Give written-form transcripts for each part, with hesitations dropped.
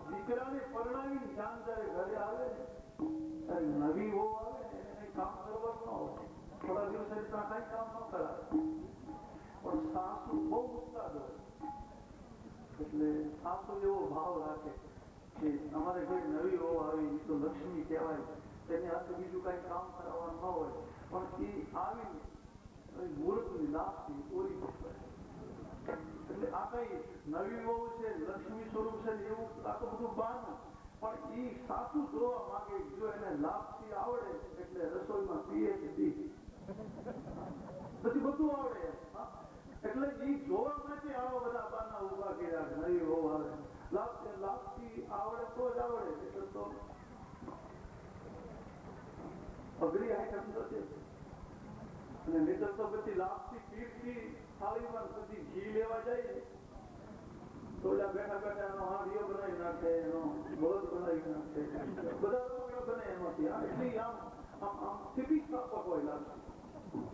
દીકરાને પરણાવી જાન જયારે ઘરે આવે ને નવી વહુ આવે ને એને કામ કરવાનું ન હોય, થોડા દિવસ કઈ કામ ન કરાવે, પણ સાસુ બહુ ઉસ્તાદ હોય એટલે સાસુ એવો ભાવ રાખે કે અમારે ઘરે નવી વહુ આવી તો લક્ષ્મી કહેવાય, તેને હાથે બીજું કઈ કામ કરાવવાનું ન હોય, પણ એ આવી મૂર્ખની લાભથી ઓરી એટલે આ કઈ નવી વહુ છે, લક્ષ્મી સ્વરૂપ છે એવું આ તો બધું બહાનું, પણ એ સાસુ જોવા માંગે, જો એને લાભથી આવડે એટલે રસોઈમાં PhD પછી બધું આવડે, એટલે એ જોવા માટે આવા બધા બાના ઉભા કર્યા, નવી વહુ આવે લાભથી આવડે તો જ આવડે, એટલે તો અઘરી આઈટમ તો છે. અને નહીતર તો પછી લાભથી પીઠથી થાળીમાં પછી ઘી લેવા જાય તો બેઠા બેઠા એનો હાંડિયો બનાવી નાખે, એનો બળદ બનાવી નાખે, બધા રમકડા બને એમાંથી. એટલી આમ આમ આમ સ્થિતિ સ્થાપક હોય લાભથી,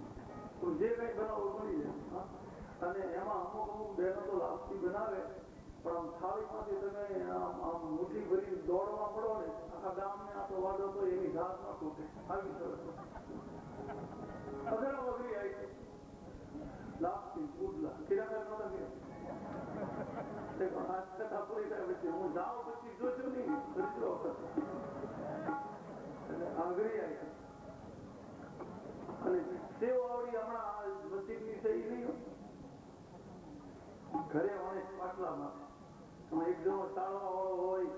તો જે કઈ બનાવવું મળી જાય. અને એમાં અમુક અમુક બહેનો તો લાભથી બનાવે, પણ આમ થાળીમાંથી તમે આમ મુઠ્ઠી ભરી દોડવા પડો ને, આખા ગામને આટલો વાદો તો એની ઘાસ ના તૂટે, આવી સરસ અઘરા વગરી આવી લાભથી પૂજલા કિરાના નહોતા ગયા, હું જાઉં પછી જોજો નહીં દરિદ્ર વખત આંગળી આવી. અને સેવ આવડી હમણાં નસીબની છે એ નહીં, ઘરે વણે પાટલામાં એક જણો તાળવા વાળો હોય,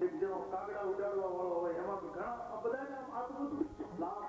એક જણો કાગડા ઉડાડવા વાળો હોય, એમાં ઘણા બધા આટલું બધું લાભ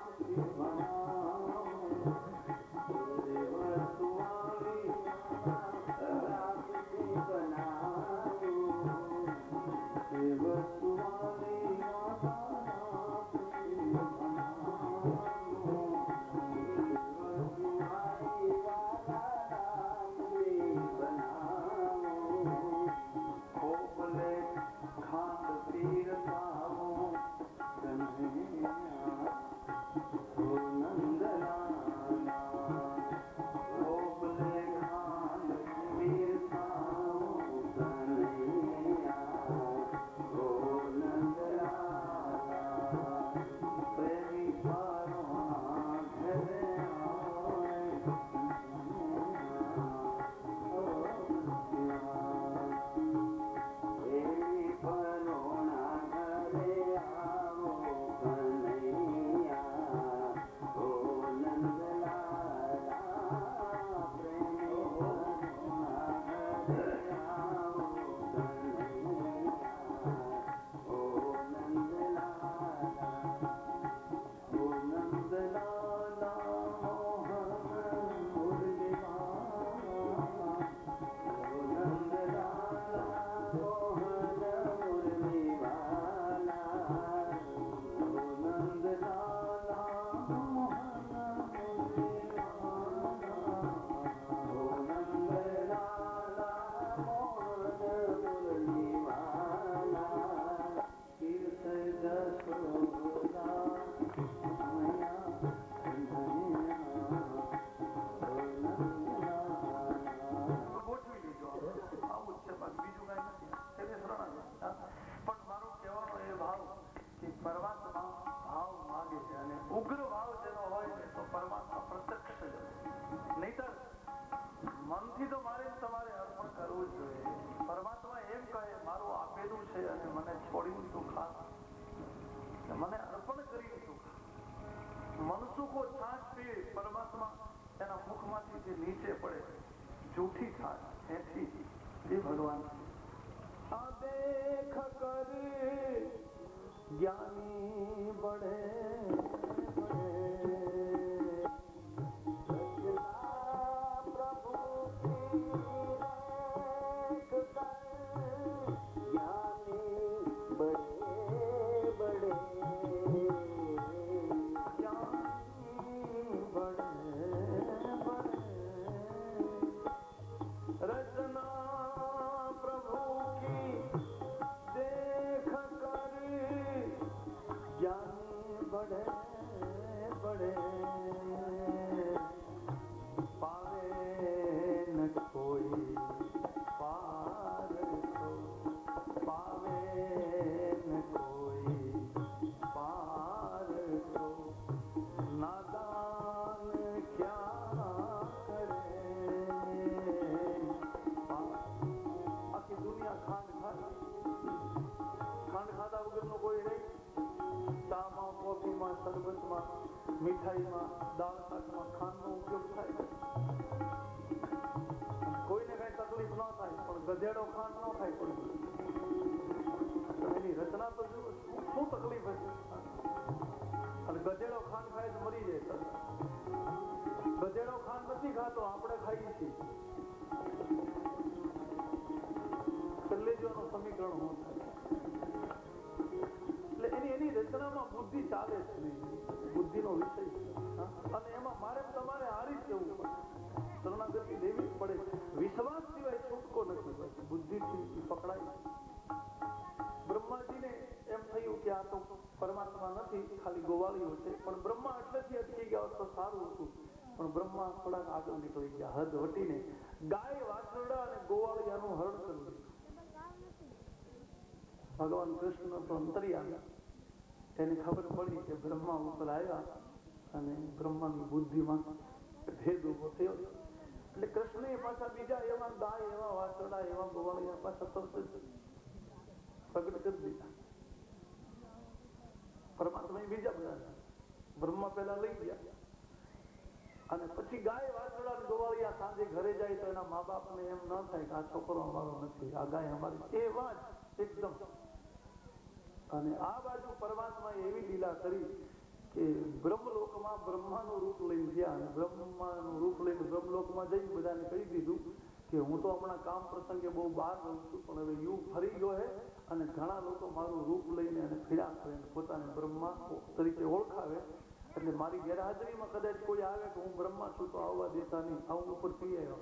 પછી નીચે પડે, જૂઠી થાય એથી એ ભગવાન આ દેખ કર જ્ઞાની બળે શરબતમાં, મીઠાઈમાં, દાળ શાકમાં ખાંડનો ઉપયોગ થાય. કોઈને કઈ તકલીફ ન થાય, પણ ગધેડો ખાંડ ન ખાય. કોઈ એની રચના તો શું તકલીફ હશે? અને ગધેડો ખાંડ ખાય તો મરી જાય. ગધેડો ખાંડ નથી ખાતો, આપણે ખાઈએ છીએ. છેલ્લે જોવાનું સમીકરણ શું થાય? એની રચનામાં બુદ્ધિ ચાલે જ નહીં, બુદ્ધિનો વિષય છે. અને એમાં મારે તમારે હારી જ જવું પડે, શરણાગતિ દેવી જ પડે. વિશ્વાસ સિવાય છૂટકો નથી. બુદ્ધિથી પકડાય. બ્રહ્માજીને એમ થયું કે આ તો પરમાત્મા નથી, ખાલી ગોવાળીઓ છે. પણ બ્રહ્મા એટલેથી અટકી ગયા તો સારું હતું. પણ બ્રહ્મા થોડાક આગળ નીકળી ગયા, હદ વટીને ગાય, વાછરડા અને ગોવાળિયાનું હરણ કરી દીધું. ભગવાન કૃષ્ણ તો અંતર્યામી, એને ખબર પડી કે બ્રહ્મા ઉપર આવ્યા અને બ્રહ્માની બુદ્ધિમાં ભેદ ઉભો થયો. એટલે કૃષ્ણએ પાછા બીજા એવા ગાય, એવા વાછરડા, એવા ગોવાળિયા પાછા તરત જ પ્રગટ કરી દીધા. પરમાત્મા બીજા બધા બ્રહ્મા પહેલા લઈ ગયા. અને પછી ગાય, વાછરડા, ગોવાળિયા સાંજે ઘરે જાય તો એના મા બાપને એમ ન થાય કે આ છોકરો અમારો નથી, આ ગાય અમારી. એવા જ એકદમ. અને આ બાજુ પરમાત્માએ એવી લીલા કરી કે બ્રહ્મલોકમાં બ્રહ્માનું રૂપ લઈ ગયા. અને બ્રહ્માનું રૂપ લઈને બ્રહ્મલોકમાં જઈ બધાને કહી દીધું કે હું તો હમણાં કામ પ્રસંગે બહુ બહાર રહું છું, પણ હવે યુગ ફરી ગયો હે અને ઘણા લોકો મારું રૂપ લઈને અને ફેરા કરે, પોતાને બ્રહ્મા તરીકે ઓળખાવે. એટલે મારી ગેરહાજરીમાં કદાચ કોઈ આવે કે હું બ્રહ્મા છું તો આવવા દેતા નહીં. આવું ઉપર પી આવ્યો.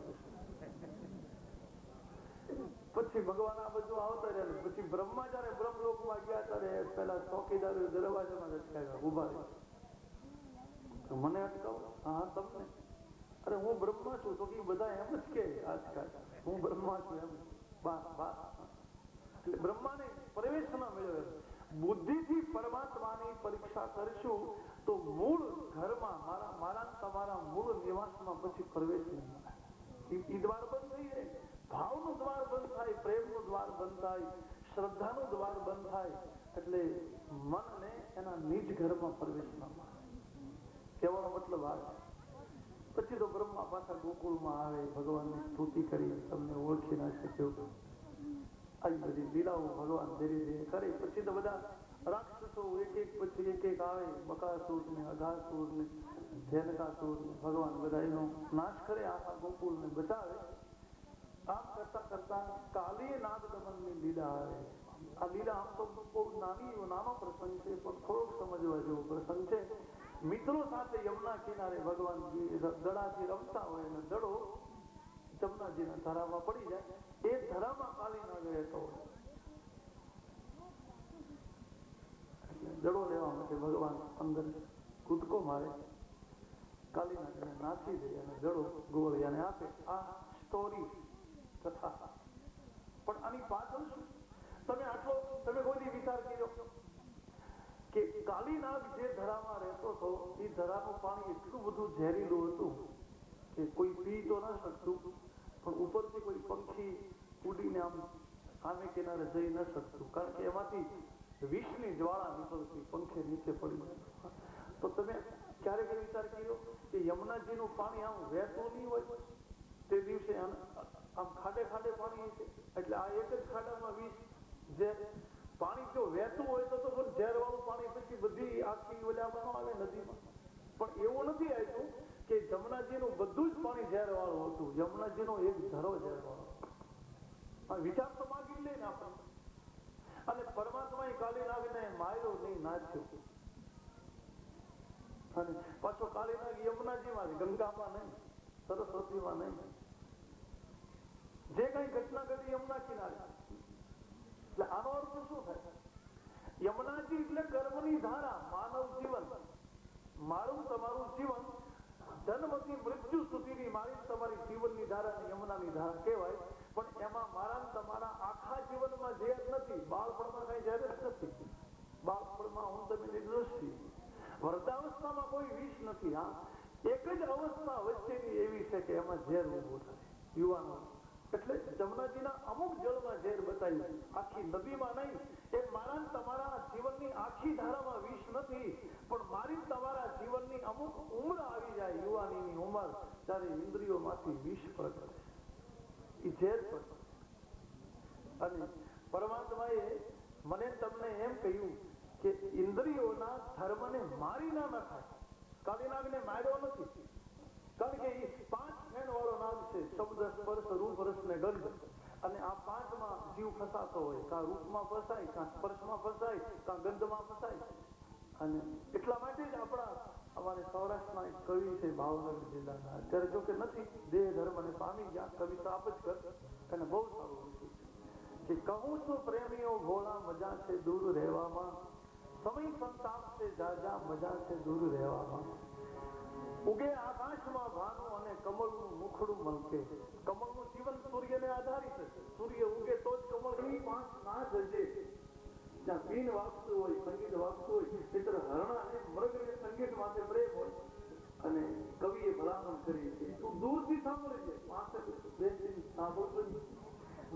પછી ભગવાન આ બધું આવતા રહ્યા. પછી બ્રહ્મા જયારે બ્રહ્મલોકમાં ગયા ત્યારે પેલા ચોકીદારો દરવાજામાં અટકાવ્યા, ઉભા રહ્યા. મને અટકાવો? હા, તમને. અરે હું બ્રહ્મા છું. તો કે બધા એમ જ કે આજકાલ હું બ્રહ્મા છું એમ. એટલે બ્રહ્માને પ્રવેશ ન મળ્યો. બુદ્ધિથી પરમાત્માની પરીક્ષા કરશું તો મૂળ ઘરમાં, મારા તમારા મૂળ નિવાસમાં પછી પ્રવેશ નહીં મળે. એ દ્વાર બંધ થઈ જાય. ભાવનું દ્વાર બંધ થાય, પ્રેમનું દ્વાર બંધ થાય, શ્રદ્ધાનું દ્વાર બંધ થાય. એટલે મનને એના નિજ ઘરમાં પ્રવેશ ન મળે. કહેવાનો મતલબ આ. પછી તો બ્રહ્મા પાછા ગોકુળમાં આવે, ભગવાનની સ્તુતિ કરી, તમને ઓળખી ના શક્યો. આવી બધી લીલાઓ ભગવાન ધીરે ધીરે કરે. પછી તો બધા રાક્ષસો એક એક પછી એક એક આવે, બકાસુર ને, અઘાસુર ને, ધેનકાસુર ને. ભગવાન બધા એનો નાશ કરે, આખા ગોકુળ ને બચાવે. આમ કરતા કરતા કાલી નાગ દમનની લીલા આવે. આ લીલા આમ તો બહુ નાનો પ્રસંગ છે, પણ થોડોક સમજવા જેવો પ્રસંગ છે. મિત્રો સાથે યમુના કિનારે ભગવાનજી દડાથી રમતા હોય અને દડો જમનાજીના ધરામાં પડી જાય. એ ધરામાં કાલી નાગ રહેતો હોય. એટલે દડો લેવા માટે ભગવાન અંદર કૂદકો મારે, કાલી નાગને નાસી દે અને દડો ગોળિયાને આપે. આ સ્ટોરી કથા. પણ આની પાછળ શું? તમે કોઈ વિચાર કર્યો કે કાલી નાગ જે ધરામાં રહેતો હતો એ ધરાનું પાણી એટલું બધું ઝેરીલું હતું કે કોઈ પી તો ન શકતું, પણ ઉપરથી કોઈ પંખી ઉડીને આમ સામે કિનારે જઈ ન શકતું, કારણ કે એમાંથી વિષની જ્વાળા નીકળતી, પંખે નીચે પડી. તો તમે ક્યારેક વિચાર કર્યો કે યમુનાજીનું પાણી આમ વહેતું નહીં હોય તે દિવસે આમ ખાડે ખાડે પાણી છે, એટલે આ એક જ ખાડામાં વિષ ઝેર પાણી જો વહેતું હોય તો પણ ઝેર વાળું પાણી પછી બધી આખી ઓલામાં ન આવે નદીમાં, પણ એવું નથી આવ્યું કે યમુનાજીનું બધું જ પાણી ઝેર વાળું હતું, યમુનાજીનો એક ધરો ઝેર વાળો. વિચાર તો માગી લે ને આપણે. અને પરમાત્માએ કાલીનાગને માર્યો નહીં, નાચ્યો. અને પાછો કાલીનાગ યમુનાજીમાં, ગંગામાં નહીં, સરસ્વતીમાં નહીં. જે કઈ ઘટના ઘટી યમુના કિનારે. એટલે આનો અર્થ શું થાય? યમુનાજી એટલે કર્મની ધારા, માનવ જીવન. મારું તમારું જીવન જન્મથી મૃત્યુ સુધીની મારી તમારી જીવનની ધારા યમુનાની ધારા કહેવાય. પણ એમાં મારા તમારા આખા જીવનમાં ઝેર નથી, બાળપણમાં કઈ ઝેર જ નથી. બાળપણમાં હું તમે નિર્દોષી, વૃદ્ધાવસ્થામાં કોઈ વિષ નથી. હા, એક જ અવસ્થા વચ્ચેની એવી છે કે એમાં ઝેર ઉભું થાય યુવાનો. એટલે જમનાજીના અમુક જળમાં ઝેર બતાવ્યું, આખી નદીમાં નહીં. એ મારા તમારા જીવનની આખી ધારામાં વિષ નથી, પણ મારી તમારા જીવનની અમુક ઉંમર આવી જાય, યુવાનીની ઉંમર, ત્યારે ઇન્દ્રિયોમાંથી વિષ પ્રગટે, એ ઝેર પ્રગટે. અને પરમાત્માએ મને તમને એમ કહ્યું કે ઇન્દ્રિયોના ધર્મને મારી ના નખાય. કાલીનાગને માર્યો નથી, કારણ કે એ 5 ફેણ વાળો નાગ છે, શબ્દ, સ્પર્શ, રૂપ, રસ ને ગંધ. અને આ 5માં જીવ ફસાતો હોય, કાં રૂપમાં ફસાય, કાં સ્પર્શમાં ફસાય, કાં ગંધમાં ફસાય. અને એટલા માટે જ આપણા અમારે સૌરાષ્ટ્રના એક કવિ છે ભાવનગર જિલ્લાના, અત્યારે જો કે નથી, દેહ ધર્મને પામી ગયા, કવિ સાપ જ કર, એને બહુ સારું લખ્યું છે કે કહું છું પ્રેમીઓ ભોળા, મજા છે દૂર રહેવામાં, સમય સંતાપ છે જાજા, મજા છે દૂર રહેવામાં. ઉગે આકાશમાં ભાનું અને કમળનું મુખડું મલકે. કમળનું જીવન સૂર્યને આધારિત છે, સૂર્ય ઉગે તો જ કમળ. 5 ના જજે જ્યાં બીન વાગતું હોય, સંગીત વાગતું હોય, એટલે હરણા અને મૃગને સંગીત માટે પ્રેમ હોય. અને કવિએ ભલામણ કરી છે, તું દૂરથી સાંભળે છે, પાસે બેસીને સાંભળતો નહીં.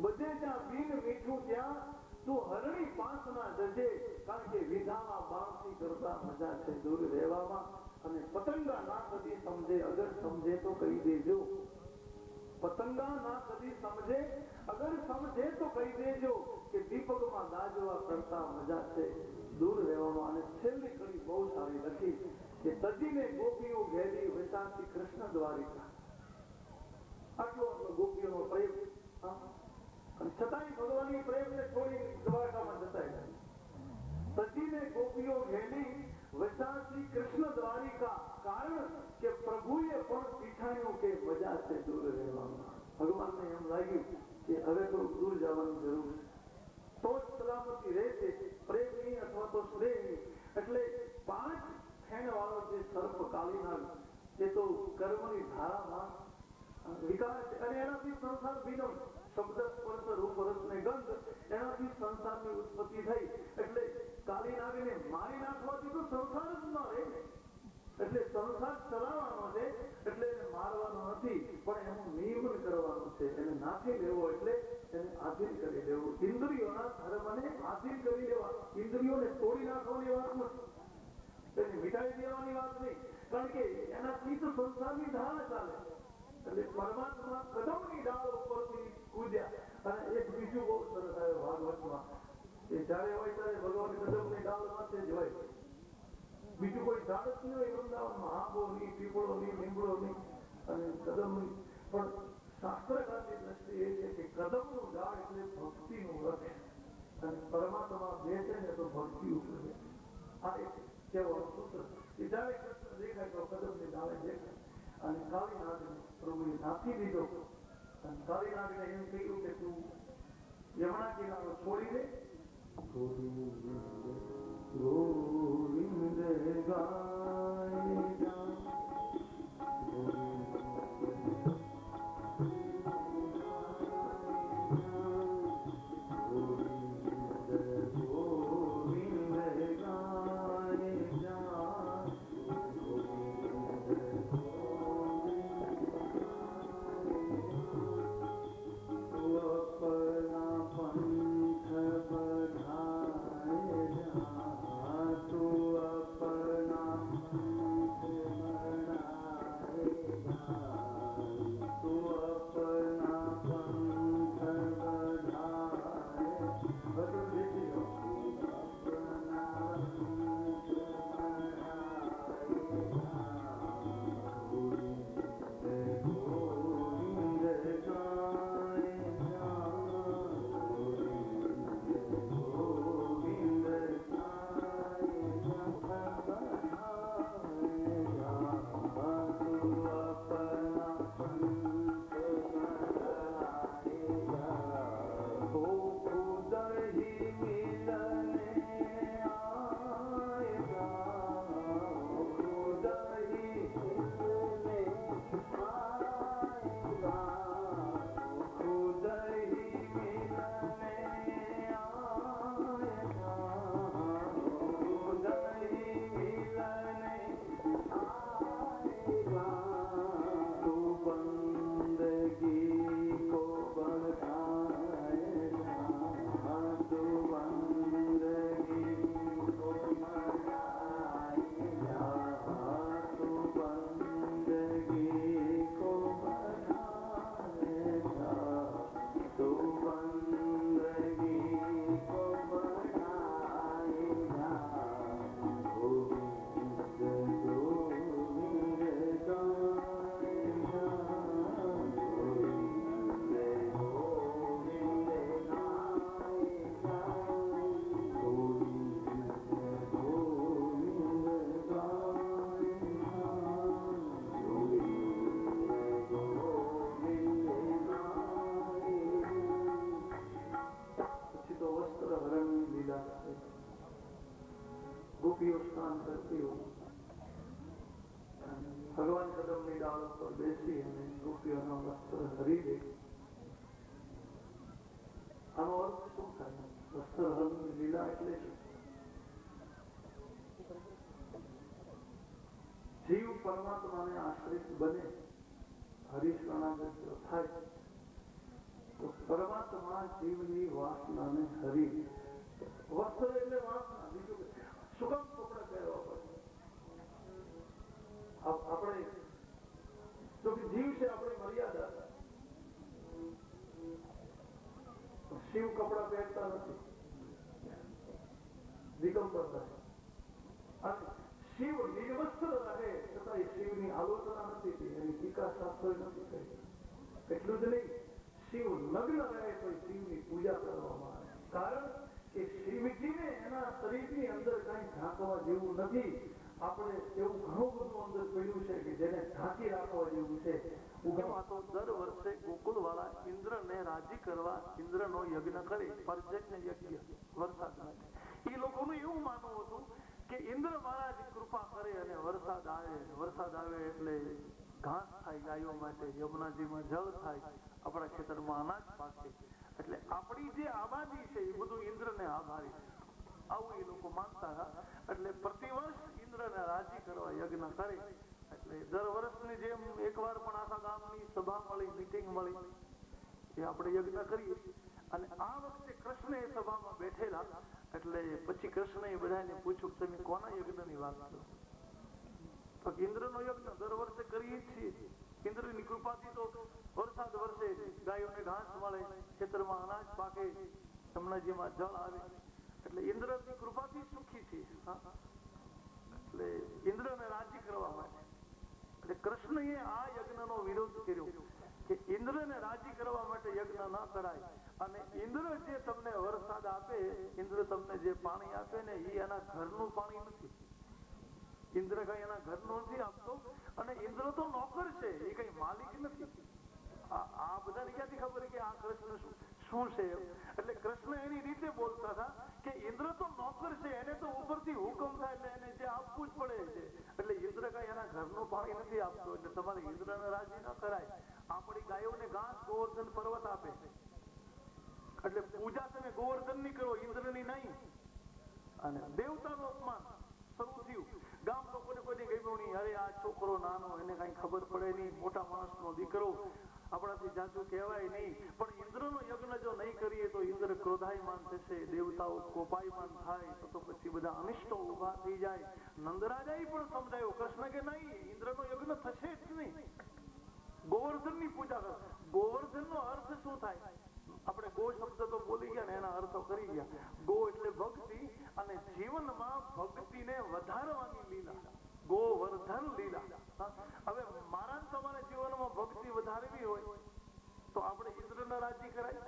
બધે જ્યાં બીન મીઠું ત્યાં તું હરણી પાંચ ના જજે, કારણ કે વિધાના બાણથી કરતા મજા છે દૂર રહેવામાં. અને પતંગા ના કદી સમજે, અગર સમજે તો કહી દેજો. પતંગા ના કદી સમજે, અગર સમજે તો કહી દેજો કે દીપકમાં ગાજવા કરતા મજા છે દૂર રહેવામાં. અને છેલ્લી કડી બહુ સારી લખી કે તજીને ગોપીઓ ઘેરી વિશાંતિ કૃષ્ણ દ્વારિકા. આટલો ગોપીઓનો પ્રેમ, અને છતાંય ભગવાનની પ્રેમને છોડી દ્વારકામાં જતા ગયા. તજીને ગોપીઓ ઘેરી વિશાંતિ કૃષ્ણ દ્વારિકા, કારણ કે પ્રભુએ પણ શીખાયું કે મજા છે દૂર રહેવામાં. ભગવાનને એમ લાગ્યું કે હવે તો દૂર જવાની જરૂર છે, તો જ સલામતી રહેશે, પ્રેમની અથવા તો સ્નેહની. એટલે 5 ફેણ વાળો જે સર્પ કાલીનાગ, તે તો કર્મની ધારામાં વિકાર છે. અને એનાથી સંસાર ભીનો, શબ્દ, સ્પર્શ, રૂપ, રસ ને ગંધ, એનાથી સંસારની ઉત્પત્તિ થઈ. એટલે કાલીનાગને મારી નાખવાથી તો સંસાર જ ન રહે. એટલે સંસાર ચલાવવાનો છે, એટલે એને મારવાનો નથી, પણ એનું નિયમન કરવાનું છે. એને નાખી લેવો એટલે એને આધીન કરી લેવું. ઇન્દ્રિયોના ધર્મને આધીન કરી લેવા, ઇન્દ્રિયોને તોડી નાખવાની વાત નથી, એને મિટાવી દેવાની વાત નહીં, કારણ કે એનાથી તો સંસારની ધારા ચાલે. એટલે પરમાત્મા કદમની ડાળ ઉપરથી કૂદ્યા. અને એક બીજું બહુ સરસ આવે ભાગવતમાં, કે જયારે હોય ત્યારે ભગવાન કદમની ડાળ માથે જ હોય, બીજું કોઈ ઝાડ જ નહીં હોય વૃંદાવનમાં, આંબો નહીં, પીપળો નહીં, લીમડો નહીં, અને કદમ નહીં. પણ શાસ્ત્રકારની દ્રષ્ટિ એ છે કે કદમનું ઝાડ એટલે ભક્તિનું વૃક્ષ, અને પરમાત્મા બેસે ને તો ભક્તિ ઉપરે. આ એક કહેવાનું સૂત્ર. જયારે કૃષ્ણ દેખાય તો કદમની ડાળે દેખાય. અને કાલીનાગને પ્રભુએ નાખી દીધો. અને કાલીનાગને એમ કહ્યું કે તું યમુના કિનારો છોડી દે. ગોવિંદ ગાય જા, अपना पंथ बढ़ाए जा. ગોપીઓ સ્નાન કરતી હોય, ભગવાન કદમની ડાળ ઉપર બેસી અને ગોપીઓના વસ્ત્ર હરી દે. આનો અર્થ શું થાય? વસ્ત્ર હરણની લીલા એટલે શું? જીવ પરમાત્માને આશ્રિત બને, હરિશરણાગત થાય તો પરમાત્મા જીવની વાસનાને હરી દે. વસ્ત્ર એટલે વાસના, બીજું શું કામ કપડા પહેરવા પડે? આપણે તો જીવ છે, આપણી મર્યાદા. શિવ કપડા પહેરતા નથી, દિગંબર થાય. અને શિવ નિર્વસ્ત્ર રહે છતાં શિવની આલોચના નથી થઈ, એની ટીકા શાસ્ત્ર નથી કરી. એટલું જ નહીં, શિવ નગ્ન રહે તો શિવની પૂજા કરવામાં આવે. કારણ કે શિવજીને એના શરીરની અંદર કઈ ઢાંકવા જેવું નથી. આપણે એવું ઘણું બધું અંદર પડ્યું છે કે જેને ઢાંકી રાખવા જેવું છે. તો દર વર્ષે ગોકુળ વાળા ઇન્દ્રને રાજી કરવા ઇન્દ્રનો યજ્ઞ કરે, પરજન્ય યજ્ઞ, વરસાદ માટે. એ લોકોનું એવું માનવું હતું કે ઇન્દ્ર મહારાજ કૃપા કરે અને વરસાદ આવે. વરસાદ આવે એટલે ઘાસ થાય ગાયો માટે, યમુનાજીમાં જળ થાય, આપણા ખેતરમાં અનાજ પાકે. એટલે આપણી જે આબાદી છે એ બધું ઇન્દ્રને આભારી છે, આવું એ લોકો માનતા હતા. એટલે પ્રતિવર્ષ ઇન્દ્રને રાજી કરવા યજ્ઞ કરે. એટલે દર વર્ષની જેમ એકવાર પણ આખા ગામની સભા મળી, મીટિંગ મળી, એ આપણે યજ્ઞ કરીએ. અને આ વખતે કૃષ્ણ એ સભામાં બેઠેલા. એટલે પછી કૃષ્ણએ બધાને પૂછ્યું, તમે કોના યજ્ઞની વાત કરો? તો ઇન્દ્રનો યજ્ઞ દર વર્ષે કરીએ છીએ. ઇન્દ્રની કૃપાથી તો વરસાદ વરસે, ગાયોને ઘાસ મળે, ખેતરમાં અનાજ પાકે, યમુનાજીમાં જળ આવે. એટલે ઇન્દ્રની કૃપાથી સુખી છે. એટલે ઇન્દ્રને રાજી કરવા માટે એટલે કૃષ્ણએ આ યજ્ઞનો વિરોધ કર્યો કે ઇન્દ્રને રાજી કરવા માટે યજ્ઞ ન કરાય. અને ઇન્દ્ર જે તમને વરસાદ આપે, ઇન્દ્ર તમને જે પાણી આપે ને, એ એના ઘરનું પાણી નથી. ઇન્દ્ર કઈ એના ઘરનું નથી આપતો. અને ઇન્દ્ર તો નોકર છે, એ કઈ માલિક નથી. આ બધાને ક્યાંથી ખબર કે આ કૃષ્ણ શું છે? એટલે કૃષ્ણ એની રીતે બોલતા હતા કે ઇન્દ્ર તો નોકર છે, એને તો ઉપરથી હુકમ થાય એટલે એને જે આપવું જ પડે છે. એટલે ઇન્દ્ર કઈ એના ઘરનું પાણી નથી આપતો. એટલે તમારે ઇન્દ્રને રાજી ન કરાય. આપણી ગાયોને ઘાસ ગોવર્ધન પર્વત આપે, એટલે પૂજા તમે ગોવર્ધન ની કરો, ઇન્દ્રની નહીં. અને દેવતાનું અપમાન શરૂ થયું. ગામ લોકોને કોઈને ગમ્યું નહીં. અરે આ છોકરો નાનો, એને કઈ ખબર પડે નહીં, મોટા માણસનો દીકરો, આપણાથી જાજુ કહેવાય નહીં. પણ ઇન્દ્રનો યજ્ઞ જો નહીં કરીએ તો ઇન્દ્ર ક્રોધાયમાન થશે, દેવતાઓ કોપાયમાન થાય તો પછી બધા અનિષ્ટો ઉભા થઈ જાય. નંદરાજાએ પણ સમજાયું, કૃષ્ણ કે નહીં, ઇન્દ્રનો યજ્ઞ થશે જ નહીં. ગોવર્ધન ની પૂજા કરો. ગોવર્ધન નો અર્થ શું થાય? આપણે ગો શબ્દ તો બોલી ગયા ને, એના અર્થો કરી ગયા. ગો એટલે ભક્તિ, અને જીવનમાં ભક્તિને વધારવાની લીલા, ગોવર્ધન લીલા. હવે મારા તમારા જીવનમાં ભક્તિ વધારવી હોય તો આપણે ઇન્દ્રને રાજી કરાય.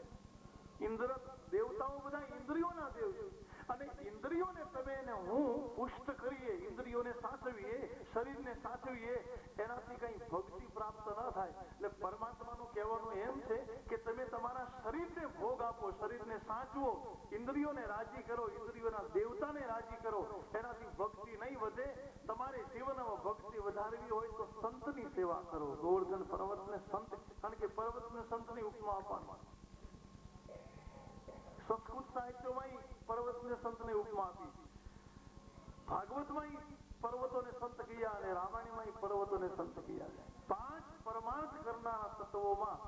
ઇન્દ્ર દેવતાઓ બધા ઇન્દ્રિયોના દેવ છે. અને ઇન્દ્રિયોને તમે ને હું પુષ્ટ કરીએ, ઇન્દ્રિયોને સાચવીએ, શરીરને સાચવીએ, એનાથી કઈ ભક્તિ પ્રાપ્ત ન થાય. એટલે પરમાત્માનું કહેવાનું એમ છે કે તમે તમારા શરીરને ભોગ આપો, શરીરને સાચવો, ઇન્દ્રિયોને રાજી કરો, ઇન્દ્રિયોના દેવતાને રાજી કરો. એનાથી ભક્તિ નહીં વધે. તમારે જીવનમાં ભક્તિ વધારવી હોય તો સંતની સેવા કરો. ગોવર્ધન પર્વતને સંત, કારણ કે પર્વતને સંતની ઉપમા આપવાની. સંસ્કૃત સાહિત્યમાં પર્વતને સંતને ઉપમા આપી, ભાગવતમાં પર્વતોને સંત કયા, અને રામાયણમાં પર્વતોને સંત કયા. 5 પરમાર્થ કરનારા તત્વોમાં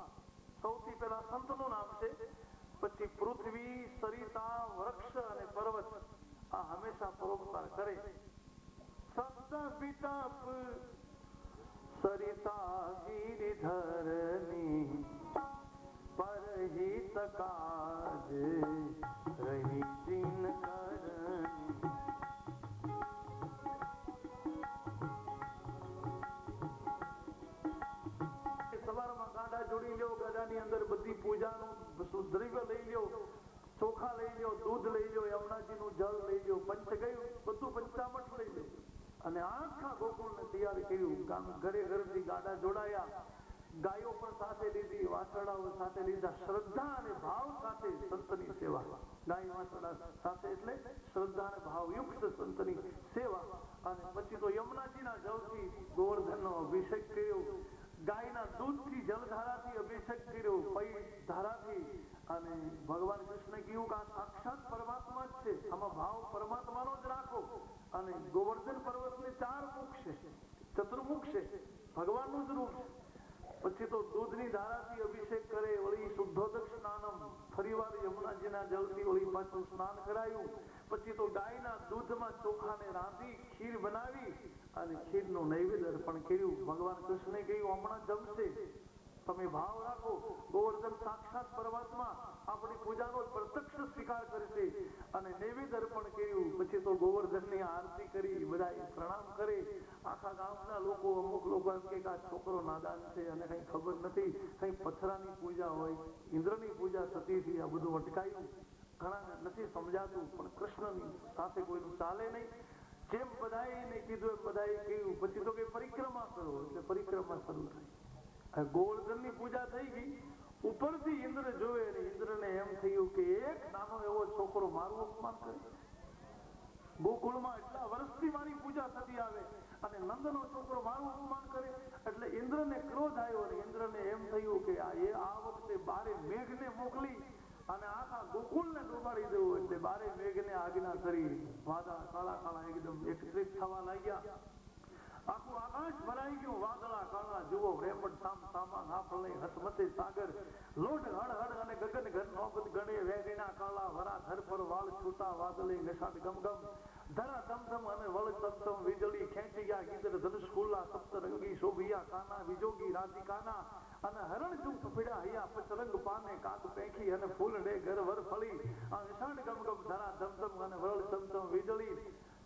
સૌથી પહેલા સંતનું નામ છે, પછી પૃથ્વી, સરિતા, વૃક્ષ અને પર્વત. આ હંમેશા પરોપકાર કરે. સંત વિતાપ સરિતા ગિરિધરની પરહિત કાજ રહી ચીન કરણી. સવારમાં ગાડા જોડી લ્યો, ગાડાની અંદર બધી પૂજાનું દ્રવ્ય લઈ લ્યો, ચોખા લઈ લ્યો, દૂધ લઈ લ્યો, યમુનાજીનું જળ લઈ લ્યો, પંચ ગયું બધું પંચામઠ લઈ લ્યો. અને આખા ગોકુળને તૈયાર કર્યું. ઘરે ઘરથી ગાડા જોડાયા, ગાયો પણ સાથે લીધી, વાછરડાઓ સાથે લીધા. શ્રદ્ધા અને ભાવ સાથે સંતની સેવા. ગાય વાછરડા સાથે એટલે શ્રદ્ધા અને ભાવયુક્ત સંતની ગોવર્ધનનો અભિષેક કર્યો, ગાયના દૂધથી જલધારાથી અભિષેક કર્યો, પૈ ધારાથી. અને ભગવાન કૃષ્ણે કહ્યું કે આ સાક્ષાત પરમાત્મા જ છે, આમાં ભાવ પરમાત્માનો જ રાખો. અને ગોવર્ધન પર્વતને 4 મુખ છે, ચતુર્મુખ છે, ભગવાનનું જ રૂપ છે. પછી તો દૂધની ધારાથી અભિષેક કરે, વળી શુદ્ધોદક સ્નાનમ, ફરીવાર યમુનાજીના જળથી વળી પાછું સ્નાન કરાયું. પછી તો ગાયના દૂધમાં ચોખાને રાંધી ખીર બનાવી અને ખીરનું નૈવેદ્ય અર્પણ કર્યું. ભગવાન કૃષ્ણે કહ્યું હમણાં જમશે, તમે ભાવ રાખો. ગોવર્ધન સાક્ષાત પરમાત્મા આપણી પૂજાનો પ્રત્યક્ષ સ્વીકાર કરશે અને નૈવેદ્ય અર્પણ કર્યું. પછી તો ગોવર્ધનની આરતી કરી, બધા પ્રણામ કરે. આખા ગામના લોકો, અમુક લોકો એમ કે આ છોકરો નાદાન છે અને કઈ ખબર નથી, કઈ પથરાની પૂજા હોય, ઇન્દ્રની પૂજા થતી હતી, આ બધું અટકાયું. ઘણા નથી સમજાતું, પણ કૃષ્ણની સાથે કોઈનું ચાલે નહીં. જેમ બધાને કીધું એમ બધાએ કહ્યું. પછી તો કે પરિક્રમા કરો, એટલે પરિક્રમા શરૂ થઈ. ગોવર્ધનની પૂજા થઈ ગઈ. ઉપરથી ઇન્દ્ર જોવે અને ઇન્દ્રને એમ થયું કે એક નાનો એવો છોકરો મારું અપમાન કરે. ગોકુળમાં એટલા વર્ષથી મારી પૂજા થતી આવે અને નંદનો છોકરો મારું અપમાન કરે. એટલે ઇન્દ્રને ક્રોધ આવ્યો અને ઇન્દ્રને એમ થયું કે આ વખતે બારે મેઘને મોકલી અને આખા ગોકુળને ડૂબાડી દેવું. એટલે બારે મેઘને આજ્ઞા કરી. વાદળા કાળા કાળા એકદમ એકત્રિત થવા લાગ્યા. આખું આકાશ ભરાઈ ગયું. વાદળા કાળા જુઓ, રેપડ સામ સામા નાફળે હસમતે સાગર, લોઢ હળ હળ અને ગગન ઘર નોગત ગણે, વેગીના કાળા વરા ધર પર વાળ છૂટા, વાદળે નિષાદ ગમગમ, ધરા ધમધમ અને વળ તમતમ, વીજળી ખેંચી ગયા ગીદર ધનુષ ખુલ્લા, સપ્તરંગી શોભિયા કાના, વિજોગી રાધિકાના, અને હરણ ચૂપ પીડા હૈયા, પચરંગ પાને કાક પેખી, અને ફૂલડે ઘર વર ફળી, આ નિષાદ ગમગમ, ધરા ધમધમ અને વળ તમતમ, વીજળી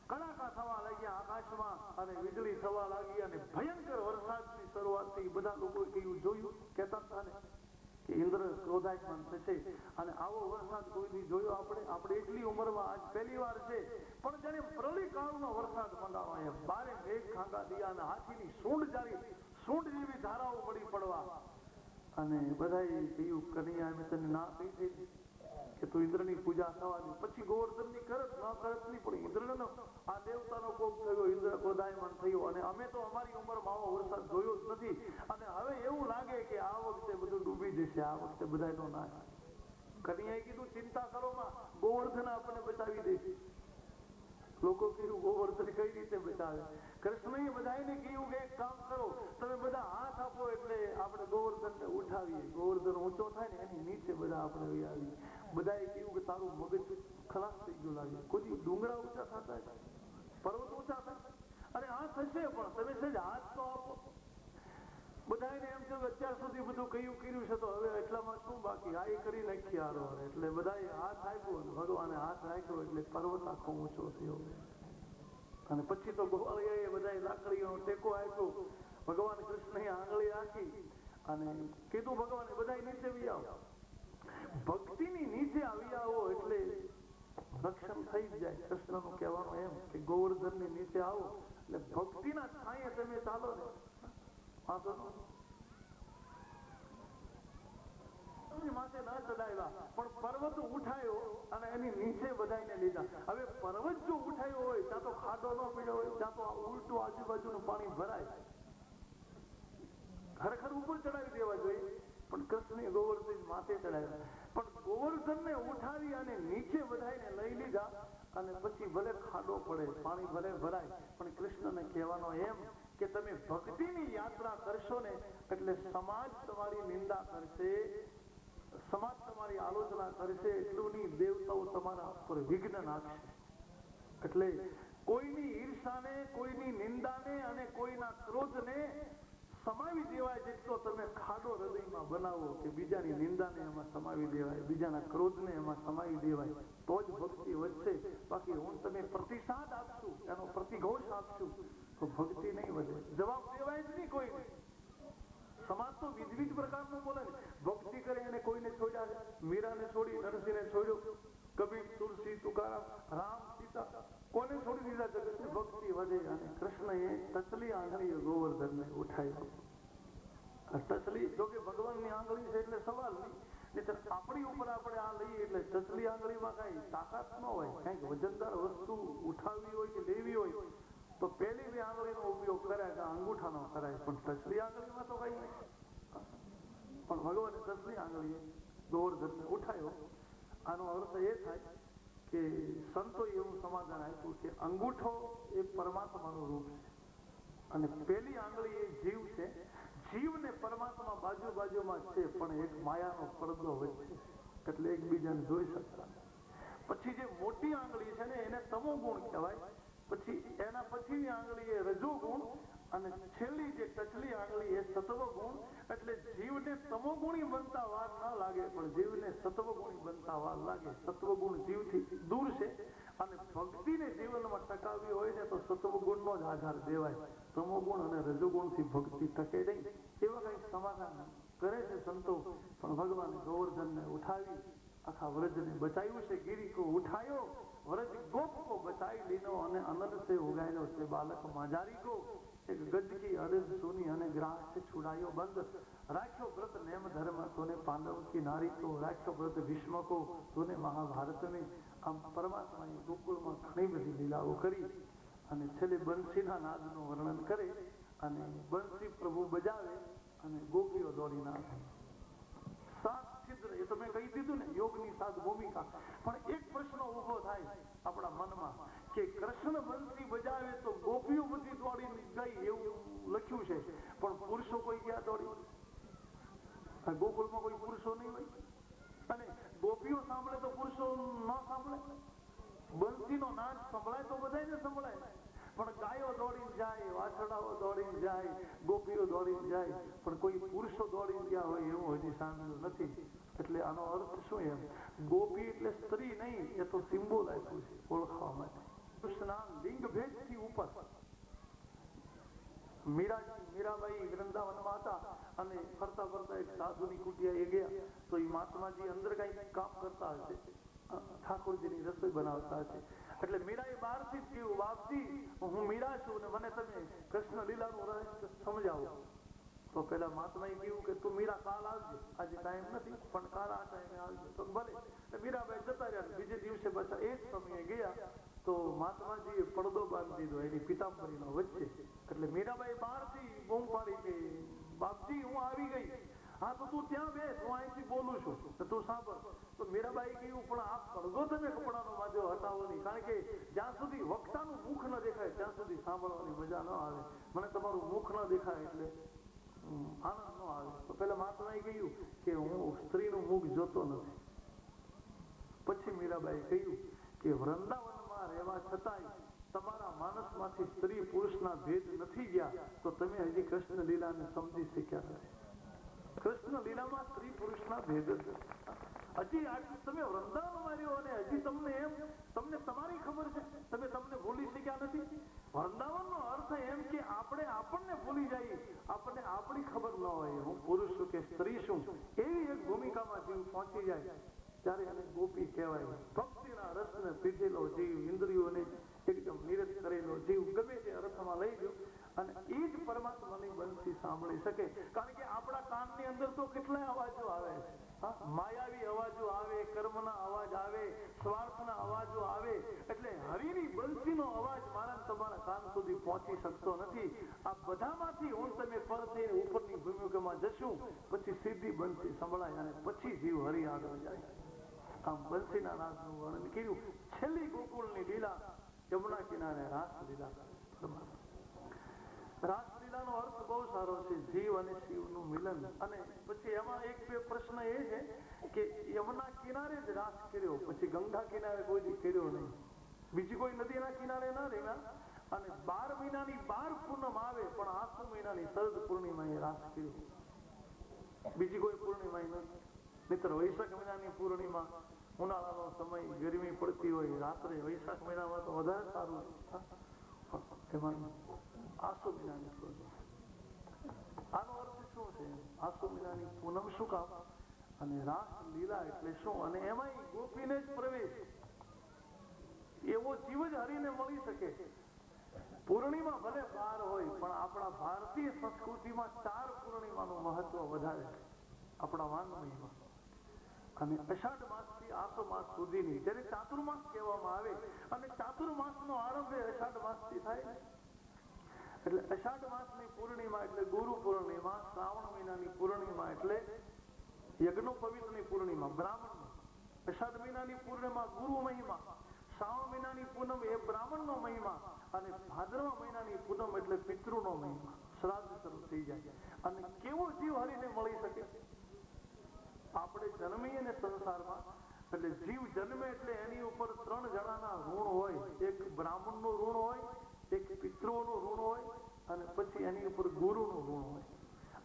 કડાકા થવા લાગ્યા આકાશમાં અને વીજળી થવા લાગી અને ભયંકર વરસાદની શરૂઆત થઈ. બધા લોકો જોયું, કહેતા હતા ને કે ઇન્દ્ર ક્રોધાયમાન થશે અને આવો વરસાદ કોઈથી જોયો આપણે એટલી ઉંમરમાં આજ પહેલી વાર છે. પણ જાણે પ્રલય કાળનો વરસાદ મંડાણો. એમ બારે મેઘ ખાંગા દિયા અને હાથીની સૂંઢ જારી, સૂંઢ જેવી ધારાઓ પડી પડવા. અને બધાએ કહ્યું કનૈયા મેં તને ના કહી છે કે તું ઇન્દ્રની પૂજા થવાની. પછી ગોવર્ધનની કરત ન કરત નહીં, પણ ઇન્દ્રનો આ દેવતાનો કોપ થયો, ઇન્દ્ર ક્રોધાયમાન થયો અને અમે તો અમારી ઉંમરમાં આવો વરસાદ જોયો જ નથી અને હવે એવું લાગે કે આ વખતે બધું ડૂબી જશે, આ વખતે બધાનો નાશ. કનૈયાએ કીધું ચિંતા કરો માં, ગોવર્ધન આપણને બચાવી દેશે. લોકો કીધું ગોવર્ધન કઈ રીતે બચાવે? કૃષ્ણએ બધાને કહ્યું કે એક કામ કરો, તમે બધા હાથ આપો એટલે આપણે ગોવર્ધનને ઉઠાવીએ. ગોવર્ધન ઊંચો થાય ને એની નીચે બધા આપણે આવીએ. બધાએ કહ્યું કે તારું મગજ ખલાસ થઈ ગયું લાગે. કોઈ ડુંગરા ઊંચા થતા છે, પર્વત ઊંચા થાય અને આ થશે, પણ તમે સહેજ હાથ તો આપો. બધાને એમ થયું અત્યાર સુધી બધું કર્યું છે તો હવે એટલામાં શું બાકી, આ કરી નાખી હારો. એટલે બધાએ હાથ આપ્યો અને ભગવાને હાથ રાખ્યો એટલે પર્વત આખો ઊંચો થયો. અને પછી તો ગોવાળિયાએ બધાએ લાકડીઓનો ટેકો આપ્યો. ભગવાન કૃષ્ણએ આંગળી રાખી અને કીધું ભગવાને બધા નીચે આવી આવો. ભક્તિની નીચે આવી આવો એટલે રક્ષણ થઈ જ જાય. કૃષ્ણનું કહેવાનું એમ કે ગોવર્ધનની નીચે આવો એટલે ભક્તિના છાંયે તમે ચાલો ને માથે ન ચડાવ્યા, પણ પર્વત ઉઠાયો અને એની નીચે બધાને લીધા. હવે પર્વત જો ઉઠાયો હોય ત્યાં તો ખાડો ન પડ્યો હોય, ત્યાં તો ઉલટું આજુબાજુનું પાણી ભરાય. ખરેખર ઉપર ચડાવી દેવા જોઈએ, પણ કૃષ્ણે ગોવર્ધન માથે ચડાવ્યા. પણ ગોવર્ધનને ઉઠાવી અને નીચે બધાને લઈ લીધા અને પછી ભલે ખાડો પડે, પાણી ભલે ભરાય, પણ કૃષ્ણને કહેવાનો એમ કે તમે ભક્તિની યાત્રા કરશો ને એટલે સમાજ તમારી નિંદા કરશે, સમાજ તમારી આલોચના કરશે, એટલું નહીં દેવતાઓ તમારા ઉપર વિઘ્ન નાખશે. એટલે કોઈની ઈર્ષાને, કોઈની નિંદાને અને કોઈના ક્રોધને સમાવી દેવાય જેટલો તમે ખાડો હૃદયમાં બનાવો કે બીજાની નિંદાને એમાં સમાવી દેવાય, બીજાના ક્રોધને એમાં સમાવી દેવાય, તો જ ભક્તિ વધશે. બાકી હું તમે પ્રતિસાદ આપશું, એનો પ્રતિઘોષ આપશું તો ભક્તિ નહીં વધે. જવાબ દેવાય જ નહીં કોઈને. સમાજ તો વિવિધ પ્રકારનો બોલે ને. ભક્તિ કરે એને કોઈને છોડ્યા, મીરાને છોડી નરસિંહને છોડ્યો, કબીર, તુલસી, તુકારામ, રામ, સીતા, કોને છોડી દીધા જગત? ભક્તિ વધે. અને કૃષ્ણએ ટચલી આંગળીએ ગોવર્ધનને ઉઠાવ્યો. ટચલી જો કે ભગવાનની આંગળી છે એટલે સવાલ નહીં, આપણી ઉપર આપણે આ લઈએ એટલે ટચલી આંગળીમાં કઈ તાકાત ન હોય. કઈક વજનદાર વસ્તુ ઉઠાવવી હોય કે લેવી હોય તો પેલી બે આંગળીનો ઉપયોગ કરાય કે અંગૂઠાનો કરાય, પણ ટચલી આંગળીમાં તો કઈ નહીં. પણ ભગવાને ટચલી આંગળીએ ગોવર્ધનને ઉઠાયો. આનો અર્થ એ થાય કે સંતોએ એવું સમાધાન આપ્યું કે અંગૂઠો એ પરમાત્માનું રૂપ છે અને પેલી આંગળી એ જીવ છે. જીવ ને પરમાત્મા બાજુ બાજુમાં છે, પણ એક માયાનો પડદો વચ્ચે, એટલે એકબીજાને જોઈ શકતા. પછી જે મોટી આંગળી છે ને એને તમો ગુણ કહેવાય. પછી એના પછીની આંગળી એ રજો ગુણ અને છેલ્લી જે ટચલી આંગળી એ સત્વ ગુણ. એટલે જીવને તમોગુણી બનતા વાર ન લાગે, પણ જીવને સત્વગુણી બનતા વાર લાગે. સત્વગુણ જીવથી દૂર છે અને ભક્તિને જીવનમાં ટકાવવી હોય ને તો સત્વગુણનો જ આધાર દેવાય. તમોગુણ અને રજોગુણથી ભક્તિ ટકે નહીં. એવા કઈ સમાધાન કરે છે સંતો. પણ ભગવાન ગોવર્ધનને ઉઠાવી આખા વ્રજને બચાવ્યું છે. ગિરિકો ઉઠાયો વ્રજ ગોપ કો બચાવી લીધો અને અનંત સે ઉગાયેલો છે બાલક માજારી કો. એક ગજ કી અડદ સુની અને ગ્રાસ से छुड़ायो बंद राख्यो व्रत नेम धर्म तूने पांडव की नारी को राख्यो व्रत भीष्म को तूने महाभारत में. આમ પરમાત્માએ ગોકુળમાં ઘણી બધી લીલાઓ કરી અને છેલ્લે બંસીના નાદનું વર્ણન કરે અને બંસી પ્રભુ બજાવે અને ગોપીઓ દોડીને આવે. સાત છિદ્ર એ તો મેં કહી દીધું ને, યોગની સાત ભૂમિકા. પણ એક પ્રશ્ન ઉભો થાય આપણા મનમાં કે કૃષ્ણ બંસી બજાવે તો ગોપીઓ બધી દોડીને ગઈ એવું લખ્યું છે, પણ પુરુષો કોઈ ક્યાં દોડી? ગોકુળમાં કોઈ પુરુષો નહીં હોય અને ગોપીઓ સાંભળે તો પુરુષો ન સાંભળે. બંસીનો નાદ સંભળાય તો બધાને સંભળાય, પણ ગાયો દોડીને જાય, વાછડાઓ દોડીને જાય, ગોપીઓ દોડીને જાય, પણ કોઈ પુરુષો દોડીને ગયા હોય એવું હજી સાંભળ્યું નથી. એટલે આનો અર્થ શું? એમ ગોપી એટલે સ્ત્રી નહીં, એ તો સિમ્બોલ આપ્યું છે ઓળખવા માટે. કૃષ્ણના લિંગ ભેદથી ઉપર મીરાબાઈ વૃંદાવનમાં હતા અને ફરતા ફરતા એક સાધુની કુટિયાએ ગયા તો એ મહાત્માજી અંદર કઈ કામ કરતા હશે, ઠાકોરજીની રસોઈ બનાવતા હશે. એટલે મીરાએ બહારથી જ કહ્યું, બાપજી હું મીરા છું ને મને તમે કૃષ્ણ લીલાનું રહસ્ય સમજાવો. તો પેલા મહાત્માએ કહ્યું કે તું મીરા કાલ આવજે, આજે ટાઈમ નથી પણ કાલ આ ટાઈમે આવજે. તો ભલે. મીરાબાઈ જતા રહ્યા. બીજે દિવસે પાછા એ જ સમયે ગયા તો મહાત્માજીએ પડદો બાંધી દીધો એની પિતાંબરીનો વચ્ચે. એટલે મીરાબાઈ બહારથી બૂમ પાડી કે બાપજી હું આવી ગઈ. હા તો તું ત્યાં બેસ, હું અહીંથી બોલું છું તો તું સાંભળ. તો મીરાબાઈ કહ્યું પણ આ પડદો તમે કપડાનો બાજુ હટાવો નહીં, કારણ કે જ્યાં સુધી વક્તાનું મુખ ન દેખાય ત્યાં સુધી સાંભળવાની મજા ન આવે. મને તમારું મુખ ન દેખાય એટલે આનંદ ન આવે. તો પેલા મહાત્માએ કહ્યું કે હું સ્ત્રીનું મુખ જોતો નથી. પછી મીરાબાઈએ કહ્યું કે વૃંદાવનમાં રહેવા છતાંય તમારા માનસમાંથી સ્ત્રી પુરુષના ભેદ નથી ગયા તો તમે હજી કૃષ્ણ લીલાને સમજી શક્યા નથી. કૃષ્ણ લીલામાં સ્ત્રી પુરુષના ભેદ હજી તમે વૃંદાવનમાં રહ્યો અને હજી તમને તમારી ખબર છે, તમને ભૂલી શક્યા નથી. વૃંદાવનનો અર્થ એમ કે આપણને ભૂલી જઈએ, આપણને આપણી ખબર ન હોય હું પુરુષ છું કે સ્ત્રી છું. એવી એક ભૂમિકામાં જીવ પહોંચી જાય ત્યારે એને ગોપી કહેવાય. ભક્તિના રસને પીધેલો જીવ, ઇન્દ્રિયોને એકદમ નિરત કરેલો જીવ, ગમે તે અર્થમાં લઈ ગયો અને એ જ પરમાત્માની બંસી સાંભળી શકે. કારણ કે આપણા કાનની અંદર તો કેટલાય અવાજો આવે છે. માયાવી અવાજો આવે, કર્મના અવાજ આવે, સ્વાર્થના અવાજો આવે. એટલે હરિની બંસીનો અવાજ મારા તમારા કાન સુધી પહોંચી શકતો નથી. આ બધામાંથી હું તમે પર થઈને ઉપરની ભૂમિકામાં જશું પછી સીધી બંસી સંભળાય અને પછી જીવ હરિ આગળ જાય. આમ બંસીના નાદનું વર્ણન કર્યું. છેલ્લી ગોકુળની લીલા યમુના કિનારે રાસલીલા. રાસલીલાનો અર્થ બહુ સારો છે, જીવ અને શિવનું મિલન. અને પછી એમાં એક બે પ્રશ્ન એ છે કે યમુના કિનારે જ રાસ કર્યો, પછી ગંગા કિનારે કોઈ દી કર્યો નહીં, બીજી કોઈ નદીના કિનારે ના રહ્યા. અને 12 મહિનાની 12 પૂનમ આવે પણ આસો મહિનાની શરદ પૂર્ણિમાએ રાસ કર્યો, બીજી કોઈ પૂર્ણિમા નથી. મિત્ર વૈશાખ મહિનાની પૂર્ણિમા, ઉનાળાનો સમય, ગરમી પડતી હોય, રાત્રે વૈશાખ મહિનામાં તો વધારે સારું. એમાં આસો મહિનાની પૂર્ણિમા, આનો અર્થ શું છે? આસો મહિનાની પૂનમ શું કામ? અને રાસ લીલા એટલે શું? અને એમાં ગોપીને જ પ્રવેશ, એવો જીવ જ હરીને મળી શકે. પૂર્ણિમા ભલે 12 હોય પણ આપણા ભારતીય સંસ્કૃતિમાં 4 પૂર્ણિમાનું મહત્વ વધારે છે આપણા વાંગમયમાં. અને અષાઢ માસથી આસો માસ સુધીની, જ્યારે ચાતુર્માસ કહેવામાં આવે, અને ચાતુર્માસનો આરંભ અષાઢ માસથી થાય. એટલે અષાઢ માસની પૂર્ણિમા એટલે ગુરુ પૂર્ણિમા, શ્રાવણ મહિનાની પૂર્ણિમા એટલે યજ્ઞોપવિતની પૂર્ણિમા, બ્રાહ્મણ. અષાઢ મહિનાની પૂર્ણિમા ગુરુ મહિમા, શ્રાવણ મહિનાની પૂનમ એ બ્રાહ્મણનો મહિમા, અને ભાદરવા મહિનાની પૂનમ એટલે પિતૃનો મહિમા. શ્રાદ્ધ શરૂ થઈ જાય. અને કેવો જીવ હરીને મળી શકે? આપણે જન્મીએ ને સંસારમાં એટલે જીવ જન્મે એટલે એની ઉપર 3 જણાના ઋણ હોય. એક બ્રાહ્મણનું ઋણ હોય, એક પિતૃઓનું ઋણ હોય, અને પછી એની ઉપર ગુરુનું ઋણ હોય.